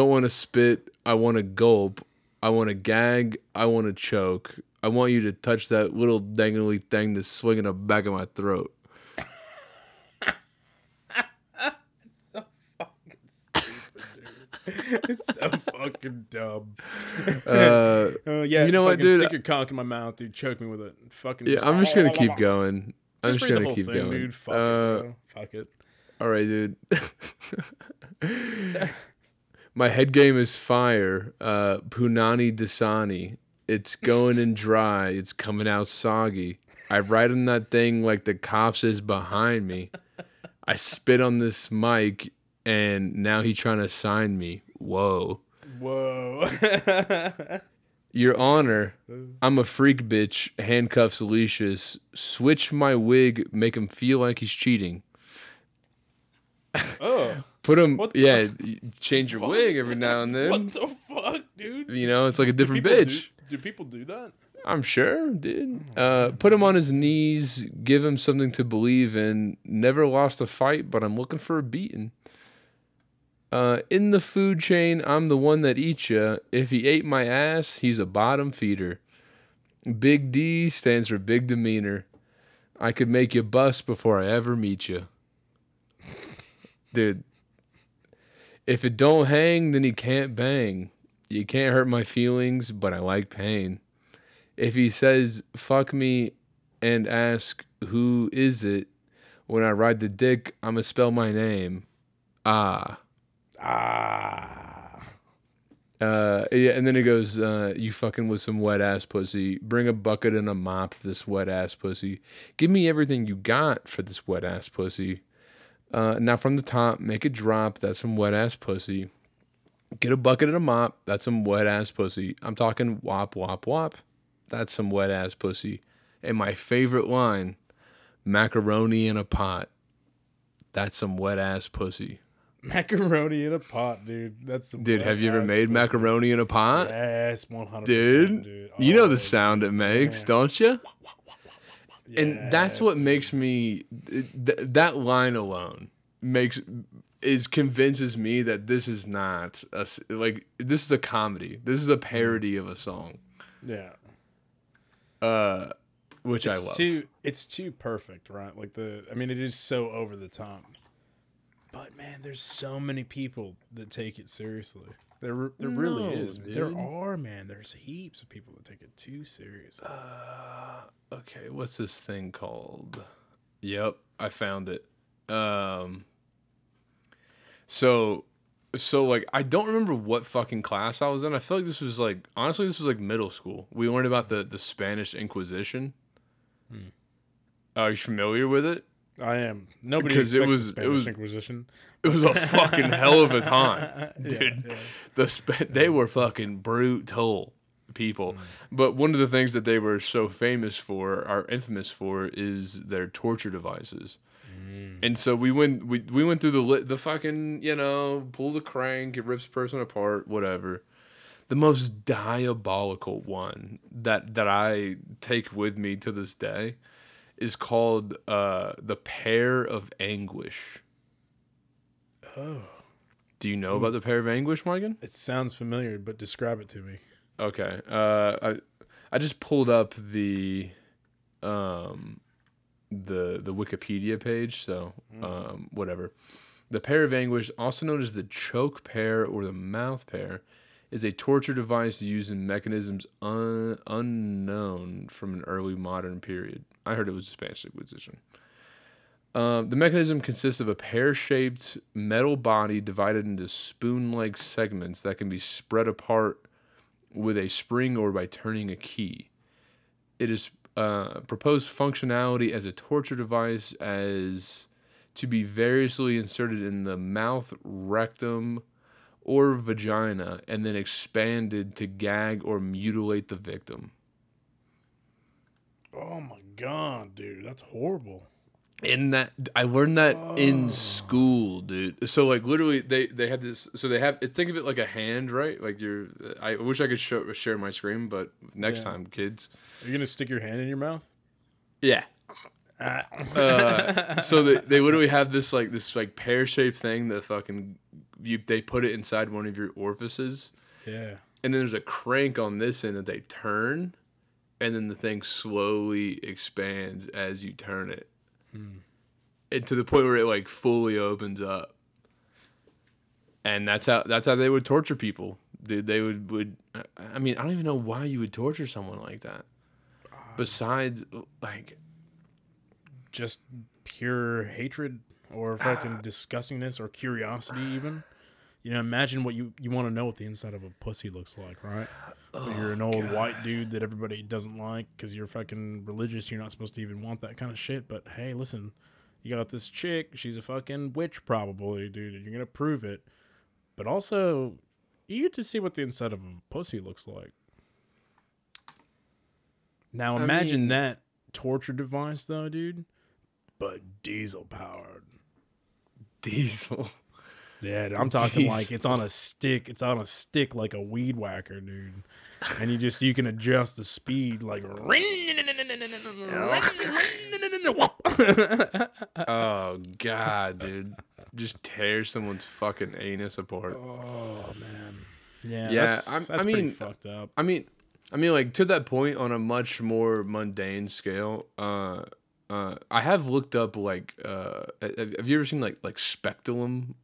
want to spit. I want to gulp. I want to gag. I want to choke. I want you to touch that little dangly thing that's swinging up back of my throat. It's so fucking stupid, dude. It's so fucking dumb. Yeah, you know what, dude? Stick your cock in my mouth, dude. Choke me with it. Fucking. Yeah, I'm just gonna keep going. I'm just gonna keep going, dude. Fuck it, bro. Fuck it. All right, dude. My head game is fire. Punani Dasani. It's going in dry. It's coming out soggy. I ride on that thing like the cops is behind me. I spit on this mic, and now he trying to sign me. Whoa. Your Honor, I'm a freak bitch. Handcuffs, leashes. Switch my wig. Make him feel like he's cheating. Oh. Put him, change your wig every now and then. What the fuck, dude? You know, it's like a different bitch. Do people do that? I'm sure, dude. Put him on his knees. Give him something to believe in. Never lost a fight, but I'm looking for a beating. In the food chain, I'm the one that eats ya. If he ate my ass, he's a bottom feeder. Big D stands for big demeanor. I could make you bust before I ever meet you. Dude. If it don't hang, then he can't bang. You can't hurt my feelings, but I like pain. If he says, fuck me, and ask, who is it? When I ride the dick, I'ma spell my name. Yeah, and then it goes, you fucking with some wet ass pussy. Bring a bucket and a mop for this wet ass pussy. Give me everything you got for this wet ass pussy. Now from the top, make it drop. That's some wet ass pussy. Get a bucket and a mop. That's some wet ass pussy. I'm talking wop, wop, wop. That's some wet ass pussy. And my favorite line, macaroni in a pot. That's some wet ass pussy. Macaroni in a pot, dude. That's some. Dude, have you ever made macaroni in a pot? Yes, 100%. Dude, you know the sound it makes, don't you? Yes, and that's what makes me. That line alone convinces me that this is not this is a comedy. This is a parody of a song. Yeah. which I love. It's too perfect, right? Like I mean, it is so over the top. But man, there's so many people that take it seriously. There really is. Dude. There are, man. There's heaps of people that take it too seriously. Okay, what's this thing called? Yep, I found it. So like I don't remember what fucking class I was in. I feel like this was like honestly this was like middle school. We learned about the Spanish Inquisition. Are you familiar with it? I am. Nobody Because expects the Spanish Inquisition. It was a fucking hell of a time, dude. Yeah. They were fucking brutal people. But one of the things that they were so famous for, or infamous for, is their torture devices. And so we went through the fucking, pull the crank, it rips a person apart, whatever. The most diabolical one that I take with me to this day is called the Pear of Anguish. Oh. Do you know about the Pear of Anguish, Mican? It sounds familiar, but describe it to me. Okay. I just pulled up the Wikipedia page, so whatever. The Pear of Anguish, also known as the choke pear or the mouth pear, is a torture device used in mechanisms unknown from an early modern period. I heard it was a Spanish Inquisition. The mechanism consists of a pear-shaped metal body divided into spoon-like segments that can be spread apart with a spring or by turning a key. It is proposed functionality as a torture device as to be variously inserted in the mouth, rectum, or vagina and then expanded to gag or mutilate the victim. Oh my god, dude, that's horrible. And that I learned that in school, dude. So like literally they had this. So they have think of it like a hand, right? Like I wish I could share my screen, but next time, kids. Are you gonna stick your hand in your mouth? Yeah. So they literally have this pear shaped thing that fucking they put it inside one of your orifices. Yeah. And then there's a crank on this end that they turn, and then the thing slowly expands as you turn it. And to the point where it like fully opens up. And that's how they would torture people. Dude, they would I mean, I don't even know why you would torture someone like that. Besides like just pure hatred or fucking disgustingness or curiosity even. Imagine what you want to know what the inside of a pussy looks like, right? But you're an old white dude that everybody doesn't like because you're fucking religious. You're not supposed to even want that kind of shit. But hey, listen, you got this chick. She's a fucking witch probably, dude. And you're going to prove it. But also, you get to see what the inside of a pussy looks like. Now imagine that torture device though, dude. But diesel powered. Diesel. Yeah, I'm talking like it's on a stick. It's on a stick like a weed whacker, dude. And you can adjust the speed like. Oh god, dude! Just tear someone's fucking anus apart. Oh man. Yeah. That's pretty fucked up. I mean, like to that point on a much more mundane scale. I have looked up like have you ever seen like speculum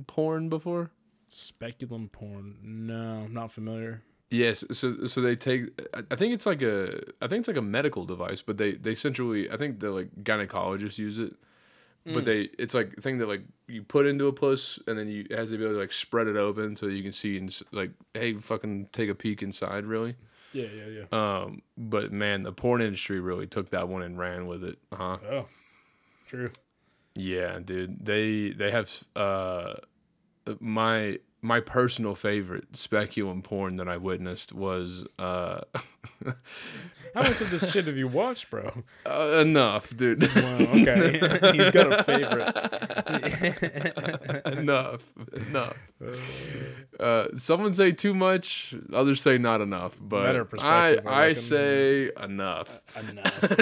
porn before? Speculum porn? No, not familiar. Yes, so they take I think it's like a medical device, but they essentially I think the like gynecologists use it. But it's like a thing that like you put into a puss and then it has the ability to like spread it open so you can see and like hey fucking take a peek inside really. Yeah. But man, the porn industry really took that one and ran with it, huh? Oh, true. Yeah, dude. They have my personal favorite speculum porn that I witnessed was How much of this shit have you watched, bro? Enough, dude. Wow, okay. He's got a favorite. Enough. Some say too much, others say not enough, but Better perspective, I say enough. Enough.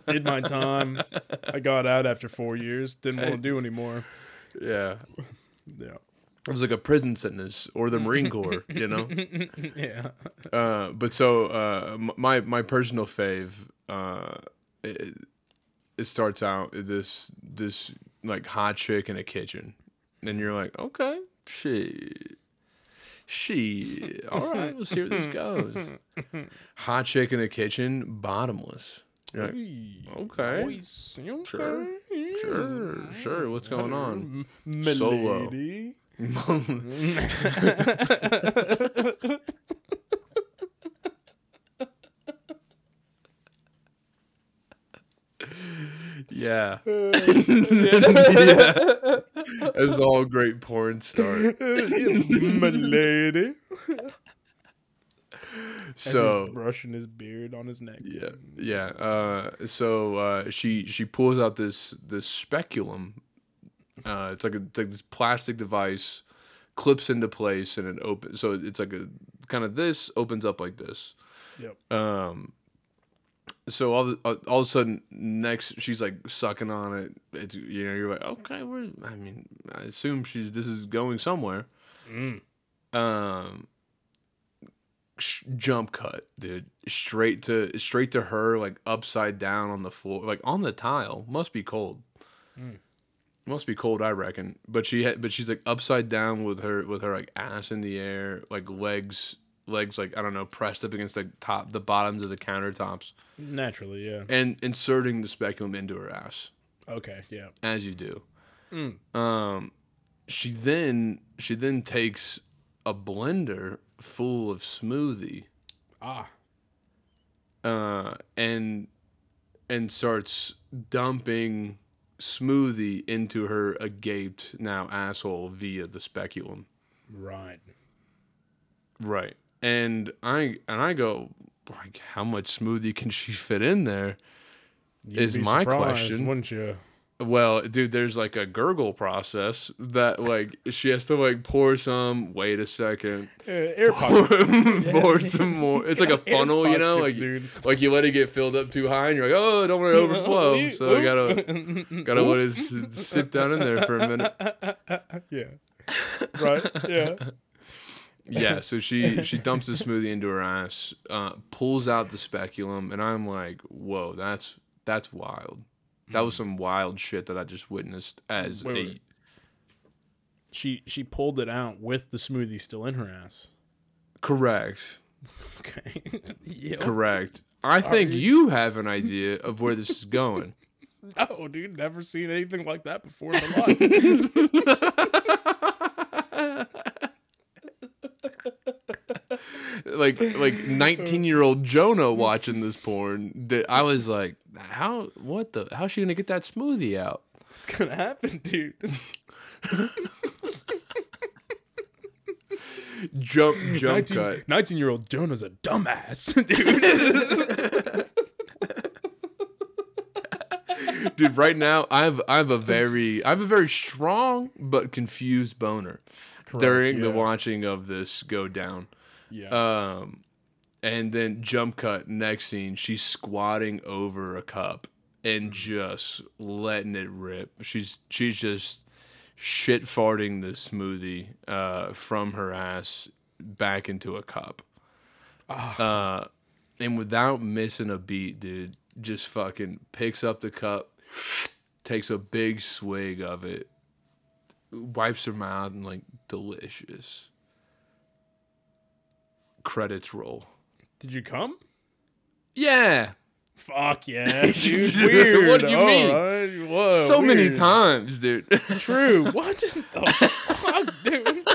Did my time. I got out after 4 years. Didn't want to do anymore. Yeah. Yeah. It was like a prison sentence or the Marine Corps, you know? Yeah. But so my personal fave, it, it starts out as this like hot chick in a kitchen, and you're like, okay, she, all right, we'll see where this goes. Hot chick in a kitchen, bottomless. You're like, okay, Nice. sure, sure. What's going on? Solo. Milady. Yeah. Yeah. That's all great porn start. Milady. So He's brushing his beard on his neck. yeah. So she pulls out this speculum. It's like this plastic device, clips into place, and it opens. So it's like a kind of this opens up like this. Yep. So all of a sudden, next she's like sucking on it. It's you're like, okay, I assume this is going somewhere. Jump cut, dude, straight to her, like upside down on the floor, like on the tile. Must be cold. Must be cold, I reckon. But she's like upside down with her like ass in the air, like legs like, I don't know, pressed up against the bottoms of the countertops. Naturally, yeah. And inserting the speculum into her ass. Okay, yeah. As you do. She then takes a blender full of smoothie. And starts dumping smoothie into her agaped now asshole via the speculum. Right. And I go, like, how much smoothie can she fit in there? Is my question. Wouldn't you? Well, dude, there's like a gurgle process that like she has to like pour some. Wait a second. Air pockets. Pour some more. It's like a funnel, you know, like dude. Like you let it get filled up too high, and you're like, oh, I don't want to overflow, so I gotta let it sit down in there for a minute. Yeah. Right. Yeah. Yeah, so she dumps the smoothie into her ass, pulls out the speculum, and I'm like, whoa, that's wild. That was some wild shit that I just witnessed as Wait. She pulled it out with the smoothie still in her ass. Correct. Okay. Yep. Correct. I think you have an idea of where this is going. No, dude, never seen anything like that before in my life. like 19-year-old Jonah watching this porn, I was like, how's she gonna get that smoothie out? What's gonna happen, dude? Jump cut. 19-year-old Jonah's a dumbass, dude. Dude, right now I have a very strong but confused boner. Correct, during the watching of this go down. Yeah. And then jump cut, next scene, she's squatting over a cup and just letting it rip. She's just shit farting the smoothie from her ass back into a cup. And without missing a beat, dude, just fucking picks up the cup, takes a big swig of it, wipes her mouth, and like, delicious. Credits roll. Did you come? Yeah. Fuck yeah, dude. Weird. What do you mean? Right. Whoa, so weird. many times, dude. True. What the fuck, dude?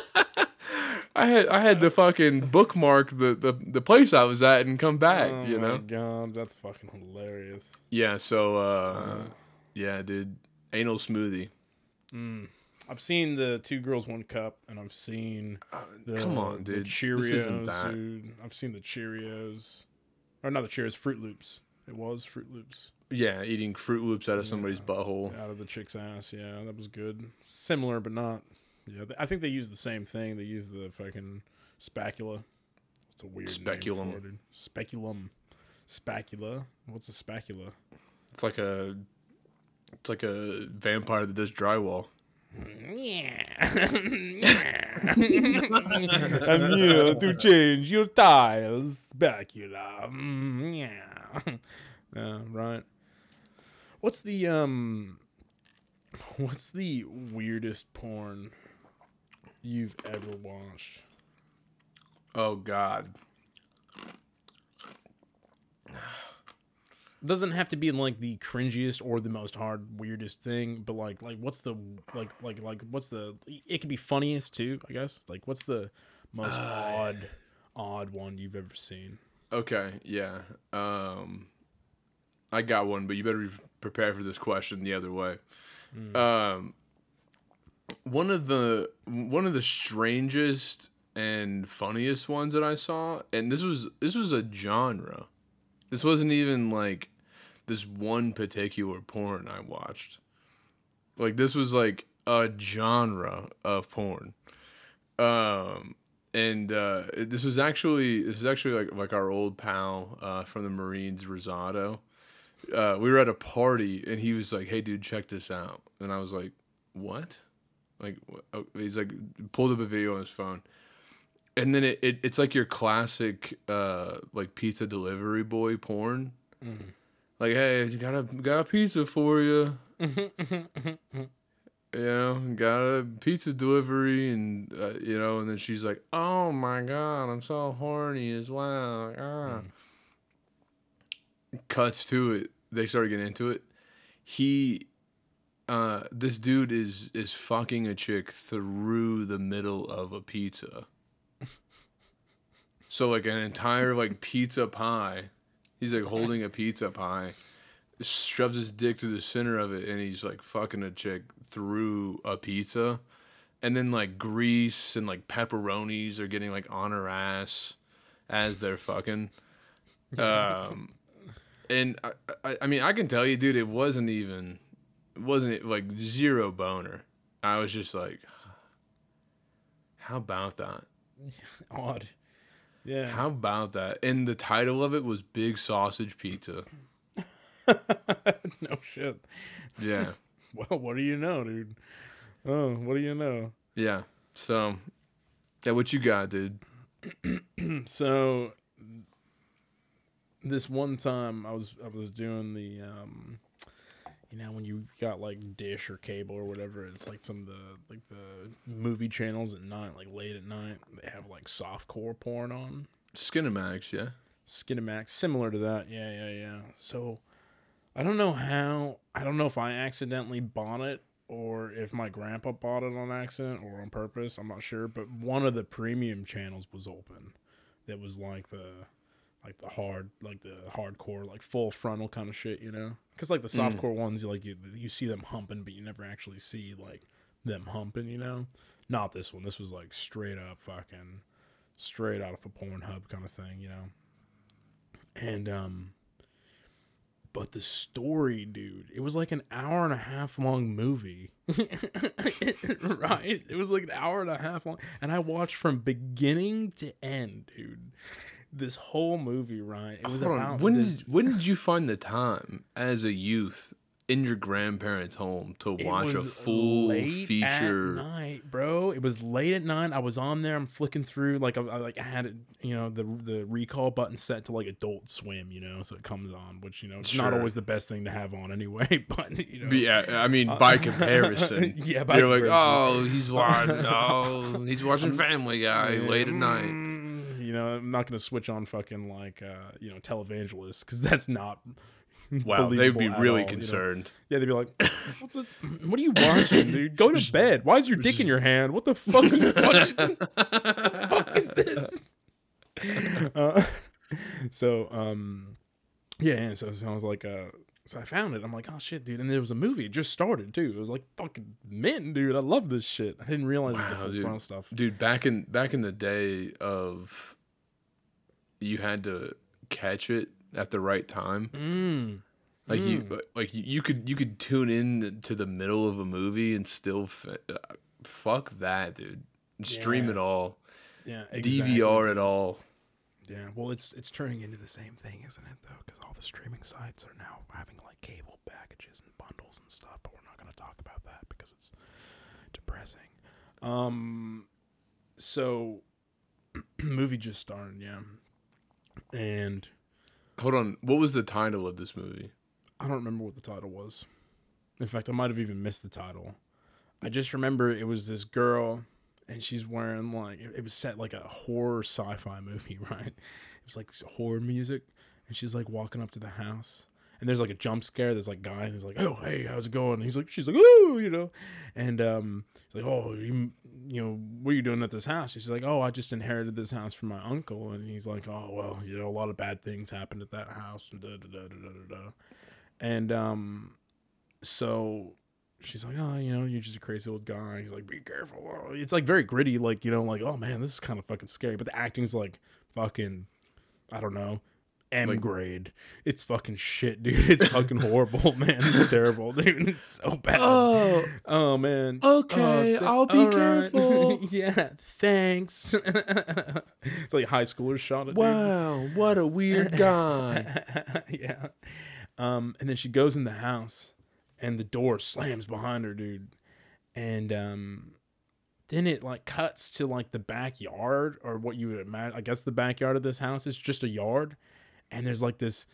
I had to fucking bookmark the place I was at and come back, you know? Oh my god, that's fucking hilarious. Yeah, so yeah, dude. Anal smoothie. I've seen the 2 Girls 1 Cup, and I've seen come on, dude. the Cheerios, this isn't that. dude. I've seen the Cheerios. Or not the Cheerios, Fruit Loops. It was Fruit Loops. Yeah, eating Fruit Loops out of somebody's butthole. Out of the chick's ass, yeah. That was good. Similar, but not. Yeah, I think they use the same thing. They use the fucking spatula. It's a weird speculum. name for it, dude. Speculum. Spatula. What's a spatula? It's like a vampire that does drywall. I'm here to change your tiles, bacula. Yeah, right. What's the weirdest porn you've ever watched? Oh God. Doesn't have to be like the cringiest or the most hard weirdest thing, but like what's the what's the, it could be funniest too, I guess. Like what's the most odd one you've ever seen? Okay, yeah. I got one, but you better be prepared for this question the other way. One of the strangest and funniest ones that I saw, and this was a genre. This wasn't even like this one particular porn I watched. Like this was like a genre of porn. And this is actually like our old pal from the Marines, Rosado. We were at a party and he was like, "Hey dude, check this out." And I was like, "What?" Like he's like pulled up a video on his phone. And then it's like your classic like pizza delivery boy porn. Mm. Like, "Hey, you got a pizza for you." You know, got a pizza delivery, and you know, and then she's like, "Oh my God, I'm so horny as well." Cuts to it. They started getting into it. This dude is fucking a chick through the middle of a pizza. So like an entire like pizza pie. He's like holding a pizza pie, shoves his dick to the center of it, and he's like fucking a chick through a pizza. And then like grease and like pepperonis are getting like on her ass as they're fucking. And I mean, I can tell you, dude, it wasn't like zero boner. I was just like, how about that? Odd. Yeah. How about that? And the title of it was Big Sausage Pizza. No shit. Yeah. Well, what do you know, dude? Oh, what do you know? Yeah. So, yeah, what you got, dude? So, this one time I was doing the you know, when you got like Dish or cable or whatever, it's like some of the movie channels at night, like late at night, they have like softcore porn on. Skinamax, yeah. Skinamax, similar to that. Yeah. So I don't know if I accidentally bought it or if my grandpa bought it on accident or on purpose. I'm not sure, but one of the premium channels was open. That was like the hardcore, like full frontal kind of shit, you know? Because like the softcore ones, you see them humping, but you never actually see like them humping, you know? Not this one. This was like straight up fucking straight out of a Pornhub kind of thing, you know? And but the story, dude, it was like an hour and a half long movie. Right? It was like an hour and a half long, and I watched from beginning to end, dude. This whole movie, right? It was about when did you find the time as a youth in your grandparents' home to watch a full feature? At night, bro. It was late at night. I was on there. I'm flicking through, like I had it, you know, the recall button set to like Adult Swim, you know, so it comes on, which, you know, it's not always the best thing to have on anyway. But you know, but yeah, I mean, by comparison, yeah, you're like, oh, he's watching Family Guy late at night. You know, I'm not gonna switch on fucking like you know, televangelist, because that's not. Wow, they'd be really all, concerned. You know? Yeah, they'd be like, what are you watching, dude? Go to bed. Why is your dick in your hand? What the fuck are you watching? What the fuck is this? Yeah, so I was like, so I found it. I'm like, oh shit, dude. And there was a movie. It just started too. It was like fucking mint, dude. I love this shit. I didn't realize it was the full frontal stuff. Dude, back in the day of, you had to catch it at the right time. You could tune in to the middle of a movie and still fuck that, dude. Stream it all. Yeah, exactly. DVR it all. Yeah, well, it's turning into the same thing, isn't it, though? Because all the streaming sites are now having like cable packages and bundles and stuff. But we're not going to talk about that because it's depressing. So movie just started, yeah. And hold on, what was the title of this movie? I don't remember what the title was. In fact, I might have even missed the title. I just remember it was this girl, and she's wearing like it was set like a horror sci-fi movie, right? It was like horror music, and she's like walking up to the house, and there's like a jump scare. There's like a guy, and he's like, "Oh, hey, how's it going?" And she's like, "Ooh," you know, and he's like, "Oh, you know, what are you doing at this house?" She's like, "Oh, I just inherited this house from my uncle," and he's like, "Oh, well, you know, a lot of bad things happened at that house," and da da da da da da, and so she's like, "Oh, you know, you're just a crazy old guy." He's like, "Be careful." It's like very gritty, like, you know, like, oh man, this is kind of fucking scary. But the acting's like fucking, I don't know, M Like, grade. It's fucking shit, dude. It's fucking horrible, man. It's terrible, dude. It's so bad. Oh man. Okay, I'll be all right. careful. Yeah, thanks. It's like high schoolers shot it. Wow, what a weird guy. Dude. Yeah. And then she goes in the house, and the door slams behind her, dude. And then it like cuts to like the backyard, or what you would imagine. I guess the backyard of this house is just a yard, and there's like this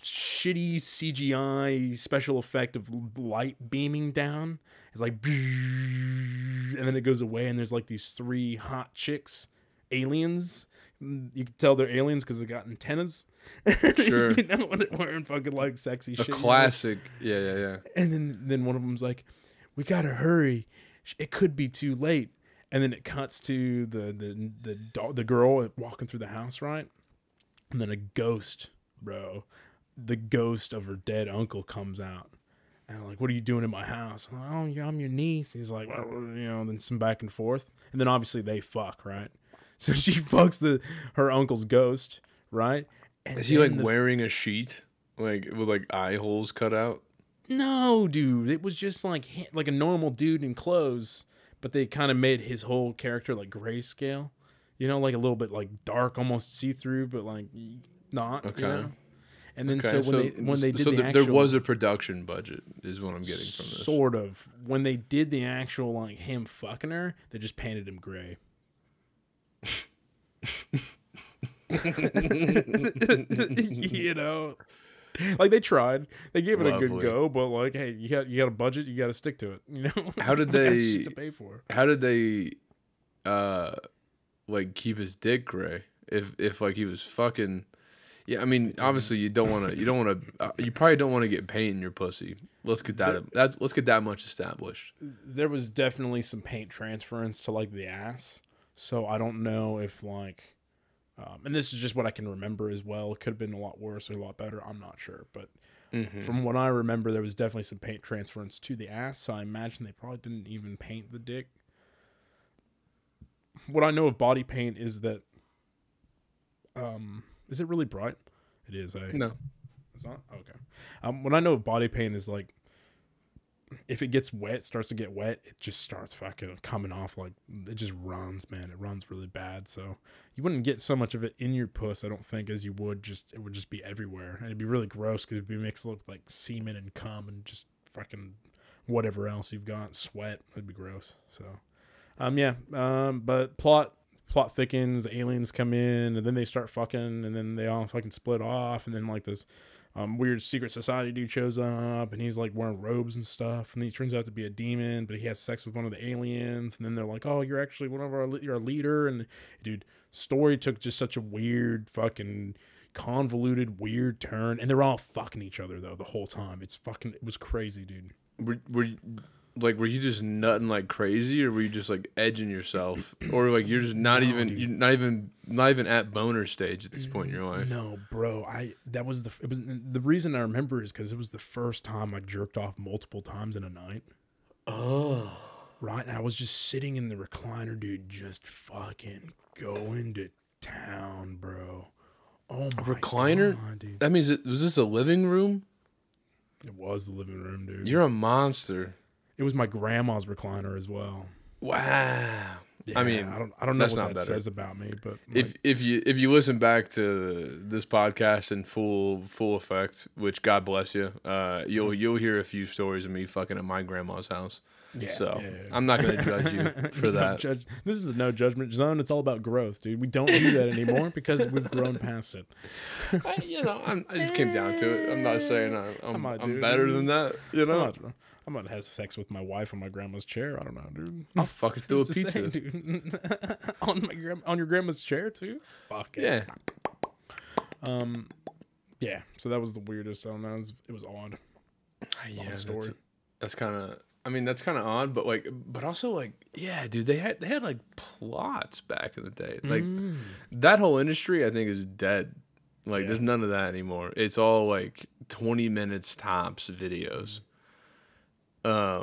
shitty CGI special effect of light beaming down. It's like, and then it goes away, and there's like these 3 hot chicks, aliens. You can tell they're aliens because they got antennas. Sure. You know, when they're wearing fucking like sexy shit. A classic. You know? Yeah. And then one of them's like, "We gotta hurry. It could be too late." And then it cuts to the girl walking through the house, right? And then a ghost, bro, the ghost of her dead uncle comes out. And I'm like, "What are you doing in my house?" I'm like, "Oh, yeah, I'm your niece." He's like, "Well, you know," then some back and forth. And then obviously they fuck, right? So she fucks her uncle's ghost, right? And Is he like wearing a sheet, like with like eye holes cut out? No, dude. It was just like a normal dude in clothes, but they kind of made his whole character like grayscale. You know, like a little bit like dark, almost see through, but like not. Okay. You know? And then Okay, so when they did the actual, there was a production budget, is what I'm getting from this. Sort of. When they did the actual like him fucking her, they just painted him gray. You know, like they tried, they gave it a good go, but like, hey, you got a budget, you got to stick to it. You know, how did they shit to pay for? How did they, like keep his dick gray if like he was fucking? Yeah, I mean, obviously you probably don't want to get paint in your pussy. Let's get that much established. There was definitely some paint transference to like the ass, so I don't know if like. And this is just what I can remember as well. It could have been a lot worse or a lot better. I'm not sure. But from what I remember, there was definitely some paint transference to the ass. So I imagine they probably didn't even paint the dick. What I know of body paint is that... is it really bright? It is. No. It's not? Okay. What I know of body paint is like... If it gets wet, starts to get wet, it just starts fucking coming off. Like, it just runs, man. It runs really bad. So you wouldn't get so much of it in your puss, I don't think, as you would it would just be everywhere. And it'd be really gross because it'd be mixed with like semen and cum and just fucking whatever else you've got, sweat. It'd be gross. So, but plot thickens, aliens come in, and then they start fucking, and then they all fucking split off, and then like this weird secret society dude shows up, and he's like wearing robes and stuff, and he turns out to be a demon, but he has sex with one of the aliens, and then they're like, "Oh, you're actually you're a leader." And dude, story took just such a weird fucking convoluted weird turn, and they're all fucking each other though the whole time. It was crazy, dude. Were you just nutting like crazy, or were you just like edging yourself, or like you're just not even at boner stage at this point in your life? No, bro. The reason I remember is because it was the first time I jerked off multiple times in a night. Oh, right. And I was just sitting in the recliner, dude, just fucking going to town, bro. Oh my recliner, God, dude. That means was this a living room? It was the living room, dude. You're a monster. It was my grandma's recliner as well. Wow. Yeah, I mean, I don't know that's what not that better. says about me, but If you listen back to this podcast in full effect, which God bless you, you'll hear a few stories of me fucking at my grandma's house. So I'm not gonna judge you for that. This is a no judgment zone. It's all about growth, dude. We don't do that anymore because we've grown past it. I just came down to it. I'm not saying I'm better than that. I'm about to have sex with my wife on my grandma's chair. I don't know, dude. I'll fucking do a Who's to pizza. say, dude? on your grandma's chair too. Fuck it. Yeah. Yeah. So that was the weirdest. I don't know. It was odd. Yeah. Story. That's kind of. I mean, that's kind of odd, but also like, yeah, dude, they had like plots back in the day. Like that whole industry, I think, is dead. Like, there's none of that anymore. It's all like 20 minutes tops videos. But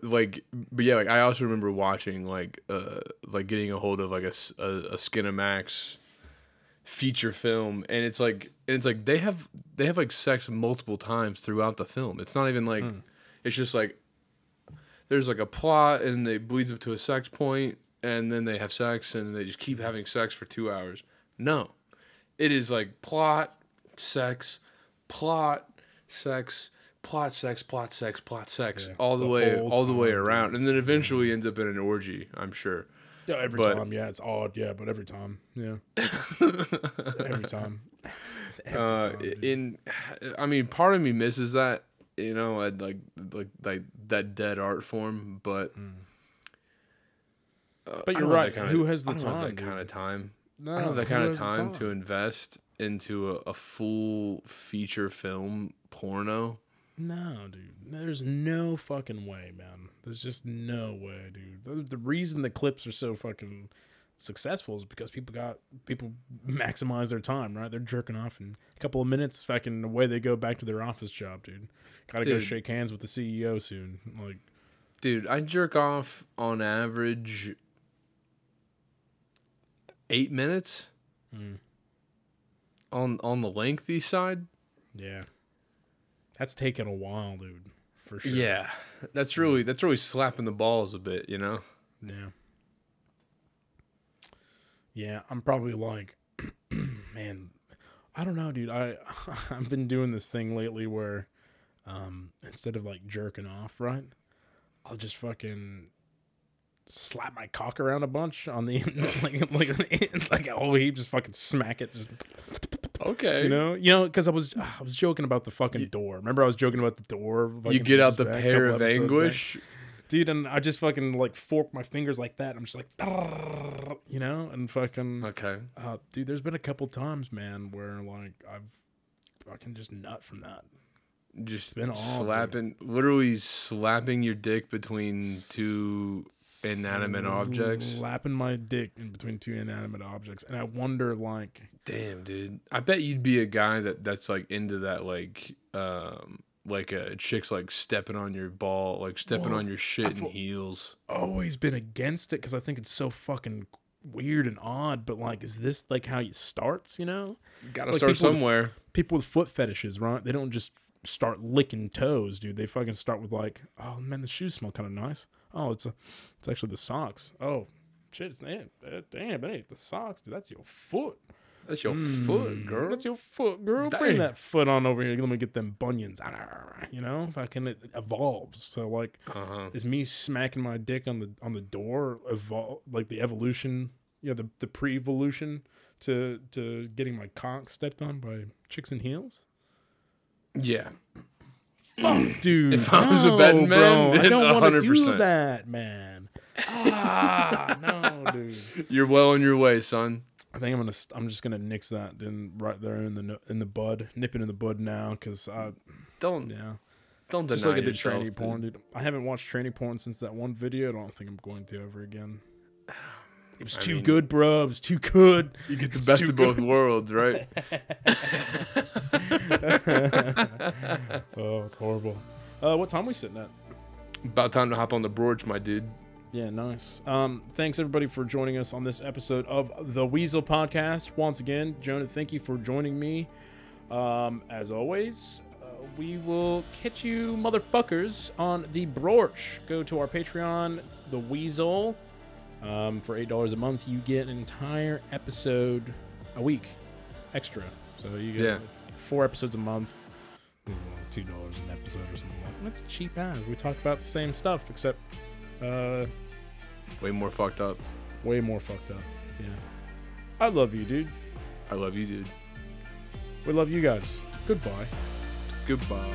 like I also remember watching like getting a hold of like a Skinamax feature film, and it's like they have like sex multiple times throughout the film. It's not even like it's just like there's like a plot and it bleeds up to a sex point and then they have sex and they just keep having sex for 2 hours. No, it is like plot, sex, sex, all the way around, and then eventually ends up in an orgy, I'm sure. Yeah, every time. Yeah, it's odd. Yeah, but every time. Yeah, every time. I mean, part of me misses that, I'd like that dead art form, but you're right. Who has the time? That kind of time. No, I don't have that kind of time to invest into a full feature film porno. No, dude. There's no fucking way, man. There's just no way, dude. The reason the clips are so fucking successful is because people maximize their time, right? They're jerking off in a couple of minutes, fucking away they go back to their office job, dude. Gotta go shake hands with the CEO soon. Like, dude, I jerk off on average 8 minutes on the lengthy side. Yeah. That's taken a while, dude, for sure. Yeah, that's really slapping the balls a bit, Yeah. Yeah, I'm probably like, man, I don't know, dude. I've been doing this thing lately where, instead of like jerking off, right, I'll just fucking slap my cock around a bunch on the like a whole heap, just fucking smack it, just. Okay. You know, because I was joking about the fucking door. Remember, I was joking about the door. You get out the pair of anguish, dude, and I just fucking like fork my fingers like that. I'm just like, and fucking. Okay. Dude, there's been a couple times, man, where like I've fucking just nut from that. Just been literally slapping your dick between two inanimate objects. Slapping my dick in between two inanimate objects, and I wonder, like, damn, dude, I bet you'd be a guy that's like into that, like a chick's like stepping on your ball, like stepping on your shit in heels. Always been against it because I think it's so fucking weird and odd. But like, is this like how it starts? Gotta start somewhere. People with foot fetishes, right? They don't just start licking toes, dude. They fucking start with like, oh man, the shoes smell kind of nice. Oh, it's actually the socks. Oh shit, damn, that ain't the socks, dude. That's your foot. That's your foot, girl. That's your foot, girl. Damn. Bring that foot on over here. Let me get them bunions. Fucking it evolves. So like, is me smacking my dick on the door like the evolution? The pre-evolution to getting my cock stepped on by chicks in heels. Yeah. Fuck, dude. If I was a betting man, bro, I don't want to do 100%. that, man. No, dude. You're well on your way, son. I think I'm just gonna nix that then right there in the bud, nip it in the bud now, because don't just deny like I did yourself, tranny porn, dude. I haven't watched tranny porn since that one video. I don't think I'm going to ever again. It was too good, bro. It was too good. You get the best of both worlds, right? Oh, it's horrible. What time are we sitting at? About time to hop on the Brorch, my dude. Yeah, nice. Thanks everybody for joining us on this episode of the Weasel Podcast. Once again, Jonah, thank you for joining me. As always, we will catch you motherfuckers on the Brorch. Go to our Patreon, the Weasel. For $8 a month, you get an entire episode a week extra. So you get 4 episodes a month. $2 an episode or something like that. That's cheap ass. We talk about the same stuff, except way more fucked up. Way more fucked up. Yeah. I love you, dude. I love you, dude. We love you guys. Goodbye. Goodbye.